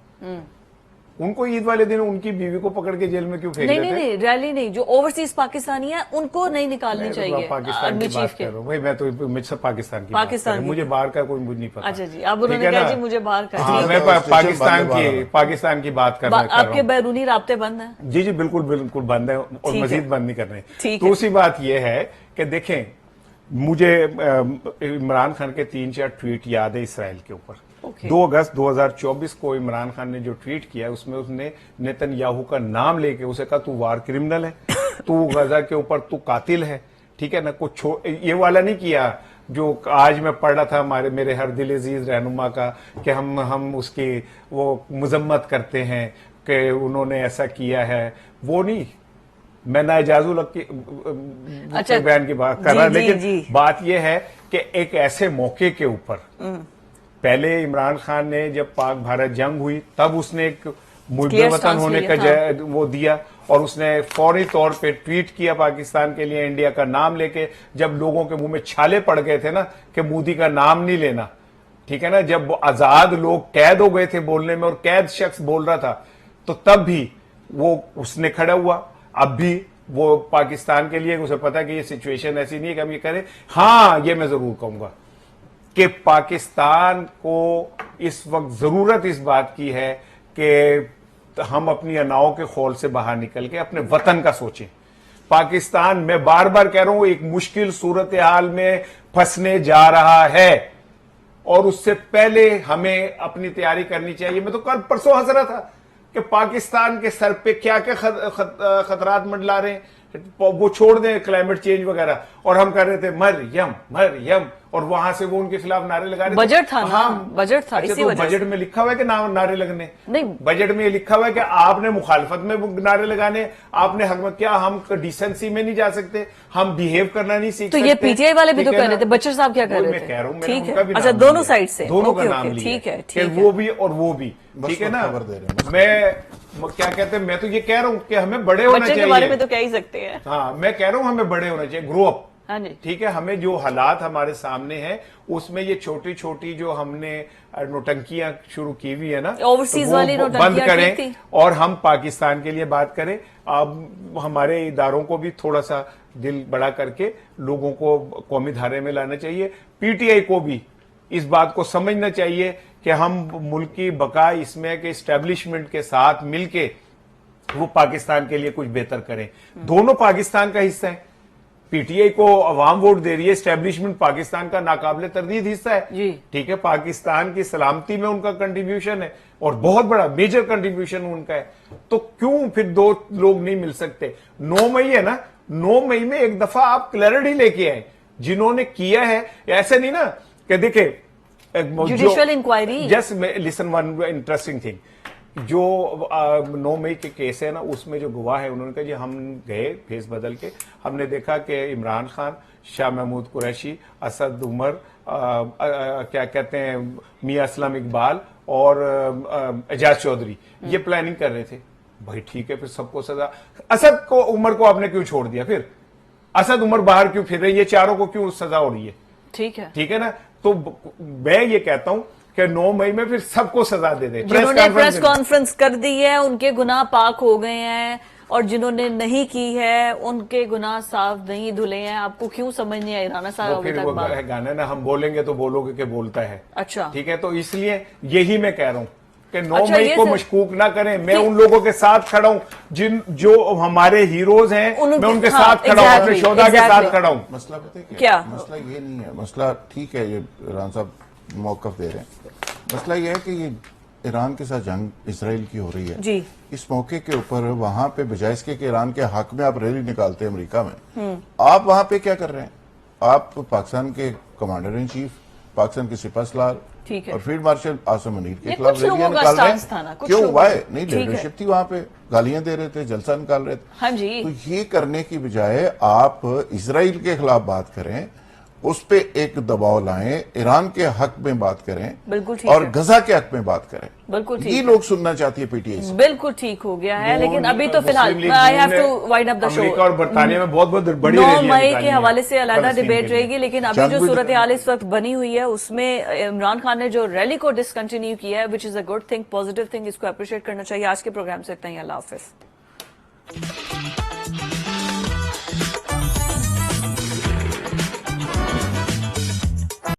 उनको ईद वाले दिन उनकी बीवी को पकड़ के जेल में क्यों फेंक नहीं देते नहीं हैं? नहीं, रैली नहीं, जो ओवरसीज पाकिस्तानी है उनको नहीं निकालनी मैं तो चाहिए पाकिस्तान आर्मी की बात चीफ कर के। रहा हूँ भाई, मैं तो मुझसे पाकिस्तान की बात पाकिस्तान कर रहा हूँ। की। मुझे बाहर का कोई मुझे नहीं पता। अच्छा जी, अब उन्होंने ठीक है कहा ना? जी मुझे बाहर का। हाँ, ठीक मैं है। पाकिस्तान की बात कर आपके रहा हूँ। बैरूनी राब्ते बंद हैं? जी जी बिल्कुल बिल्कुल बंद है और ठीक है। मजीद बंद नहीं करने। ठीक है। दूसरी बात यह है कि देखें, मुझे इमरान खान के 3-4 ट्वीट याद है इसराइल के ऊपर। ओके। 2 अगस्त 2024 को इमरान खान ने जो ट्वीट किया उसमें उसने नेतन्याहू का नाम लेके उसे कहा तू वार क्रिमिनल है, तू गजा के ऊपर तू कातिल है, ठीक है ना। कुछ ये वाला नहीं किया जो आज मैं पढ़ रहा था मेरे हर दिल अजीज रहनुमा का कि हम उसकी वो मजम्मत करते हैं कि उन्होंने ऐसा किया है, वो नहीं। मैं नाइजाजुल हक की अच्छा, बयान की बात कर जी, रहा, जी, लेकिन जी। बात यह है कि एक ऐसे मौके के ऊपर पहले इमरान खान ने जब पाक भारत जंग हुई तब उसने एक मुल्क Clear वतन stance होने लिया का वो दिया और उसने फौरी तौर पे ट्वीट किया पाकिस्तान के लिए इंडिया का नाम लेके, जब लोगों के मुंह में छाले पड़ गए थे ना कि मोदी का नाम नहीं लेना, ठीक है ना। जब आजाद लोग कैद हो गए थे बोलने में और कैद शख्स बोल रहा था, तो तब भी वो उसने खड़ा हुआ। अब भी वो पाकिस्तान के लिए उसे पता कि ये सिचुएशन ऐसी नहीं है कि हम ये करें। हाँ, ये मैं जरूर कहूंगा कि पाकिस्तान को इस वक्त जरूरत इस बात की है कि हम अपनी अनाओं के खौल से बाहर निकल के अपने वतन का सोचें। पाकिस्तान, मैं बार बार कह रहा हूं, एक मुश्किल सूरत हाल में फंसने जा रहा है और उससे पहले हमें अपनी तैयारी करनी चाहिए। मैं तो कल परसों हंस रहा था कि पाकिस्तान के सर पे क्या क्या खतरात मंडला रहे हैं। वो छोड़ दें क्लाइमेट चेंज वगैरह, और हम कर रहे थे मरियम, और वहां से वो उनके खिलाफ नारे लगा रहे थे। बजट था ना, हाँ, बजट था, अच्छा, इसी तो वजह बजट से। में लिखा हुआ है कि नारे लगने नहीं। बजट में ये लिखा हुआ है कि आपने मुखालफत में नारे लगाने, आपने हक में, क्या हम डिसेंसी में नहीं जा सकते, हम बिहेव करना नहीं सीख तो सकते। ये पीटीआई वाले भी तो ठीक है कह रहे ना? थे, बच्चर साहब क्या कह वही रहे मैं थे? कह रहा हूं, मैंने ठीक उनका है, भी अच्छा, नाम दोनों लिया। साइड से, दोनों ओके, का नाम ओके, लिया ठीक है, कि ठीक है। वो भी और वो भी, बस ठीक है वो ना। खबर दे रहे हैं। मैं क्या कहते हैं, मैं तो ये कह रहा हूं कि हमें बड़े होना बच्चे चाहिए। के बारे में तो कह ही सकते हैं। हाँ, मैं कह रहा हूं हमें बड़े होना चाहिए, ग्रो अप। हाँ जी। ठीक है, हमें जो हालात हमारे सामने हैं उसमें ये छोटी छोटी जो हमने नोटंकियां शुरू की हुई है ना, Overseas तो वो वाली बंद नौटंकियां करें ठीक थी। और हम पाकिस्तान के लिए बात करें। अब हमारे इदारों को भी थोड़ा सा दिल बड़ा करके लोगों को कौमी धारे में लाना चाहिए। पीटीआई को भी इस बात को समझना चाहिए कि हम मुल्क की बका इसमें के इस्टेब्लिशमेंट के साथ मिलके वो पाकिस्तान के लिए कुछ बेहतर करें। दोनों पाकिस्तान का हिस्सा है। पीटीआई को अवाम वोट दे रही है, एस्टेब्लिशमेंट पाकिस्तान का नाकाबिले तरदीद हिस्सा है। जी। ठीक है, पाकिस्तान की सलामती में उनका कंट्रीब्यूशन है और बहुत बड़ा मेजर कंट्रीब्यूशन उनका है। तो क्यों फिर दो लोग नहीं मिल सकते? 9 मई है ना, 9 मई में एक दफा आप क्लैरिटी लेके आए जिन्होंने किया है। ऐसे नहीं ना कि देखे judicial inquiry. Just listen one interesting thing, जो 9 मई के केस है ना, उसमें जो गवाह है उन्होंने कहा जी हम गए फेस बदल के, हमने देखा कि इमरान खान, शाह महमूद कुरैशी, असद उमर, क्या कहते हैं, मियां असलम इकबाल और एजाज चौधरी ये प्लानिंग कर रहे थे। भाई ठीक है, फिर सबको सजा। असद को उमर को आपने क्यों छोड़ दिया? फिर असद उमर बाहर क्यों फिर रहे? ये चारों को क्यों सजा हो रही है? ठीक है, ठीक है ना। तो मैं ये कहता हूं कि 9 मई में फिर सबको सजा दे दे। जिन्होंने प्रेस कॉन्फ्रेंस कर दी है उनके गुनाह पाक हो गए हैं और जिन्होंने नहीं की है उनके गुनाह साफ नहीं धुले हैं। आपको क्यों समझ नहीं आई राणा साहब वो अभी फिर तक वो बात? गाना ना, हम बोलेंगे तो बोलोगे कि बोलता है। अच्छा, ठीक है, तो इसलिए यही मैं कह रहा हूं कि 9 अच्छा, मई ये को सर- मशकूक ना करें। मैं उन लोगों के साथ खड़ा हूं जो हमारे हीरोज हैं, मैं उनके हाँ, साथ खड़ा हूं, अपने exactly, शोधा के साथ exactly। खड़ा हूं। मसला पता है क्या? मसला ये नहीं है। मसला ठीक है, ये ईरान साहब मौकफ दे रहे हैं। मसला ये है कि ये ईरान के साथ जंग इसराइल की हो रही है जी। इस मौके के ऊपर वहां पे बजाय इसके कि ईरान के हक में आप रैली निकालते हैं अमेरिका में, आप वहां पे क्या कर रहे हैं? आप पाकिस्तान के कमांडर इन चीफ, पाकिस्तान के सिपह सलार ठीक है। और फील्ड मार्शल आसिम मुनीर के ये खिलाफ कुछ रैलियां लोगों का निकाल रहे स्टांस था ना, हैं। कुछ क्यों? लोगों वाई का। नहीं, ठीक है। लीडरशिप थी वहां पे, गालियां दे रहे थे, जलसा निकाल रहे थे। हाँ जी। तो ये करने की बजाय आप इसराइल के खिलाफ बात करें उस पे एक दबाव लाएं, ईरान के हक में बात करें, बिल्कुल ठीक और है। गजा के हक में बात करें। बिल्कुल ठीक ये है। लोग सुनना चाहती है पीटीआई से। बिल्कुल ठीक हो गया है, लेकिन अभी तो मुस्लिम फिलहाल League I have need to wind up the show. America और बरतानिया में बहुत बहुत बड़ी 9 रैलियां मई निकाली के हैं हवाले से अलग फलस्तीन डिबेट के लिए। रहेगी, लेकिन अभी जंग जो भी- सूरत हाल इस वक्त बनी हुई है उसमें इमरान खान ने जो रैली को डिसकंटिन्यू किया है, which is a good thing, positive thing, इसको अप्रिशिएट करना चाहिए। आज के प्रोग्राम से इतना ही, अल्लाह हाफिज।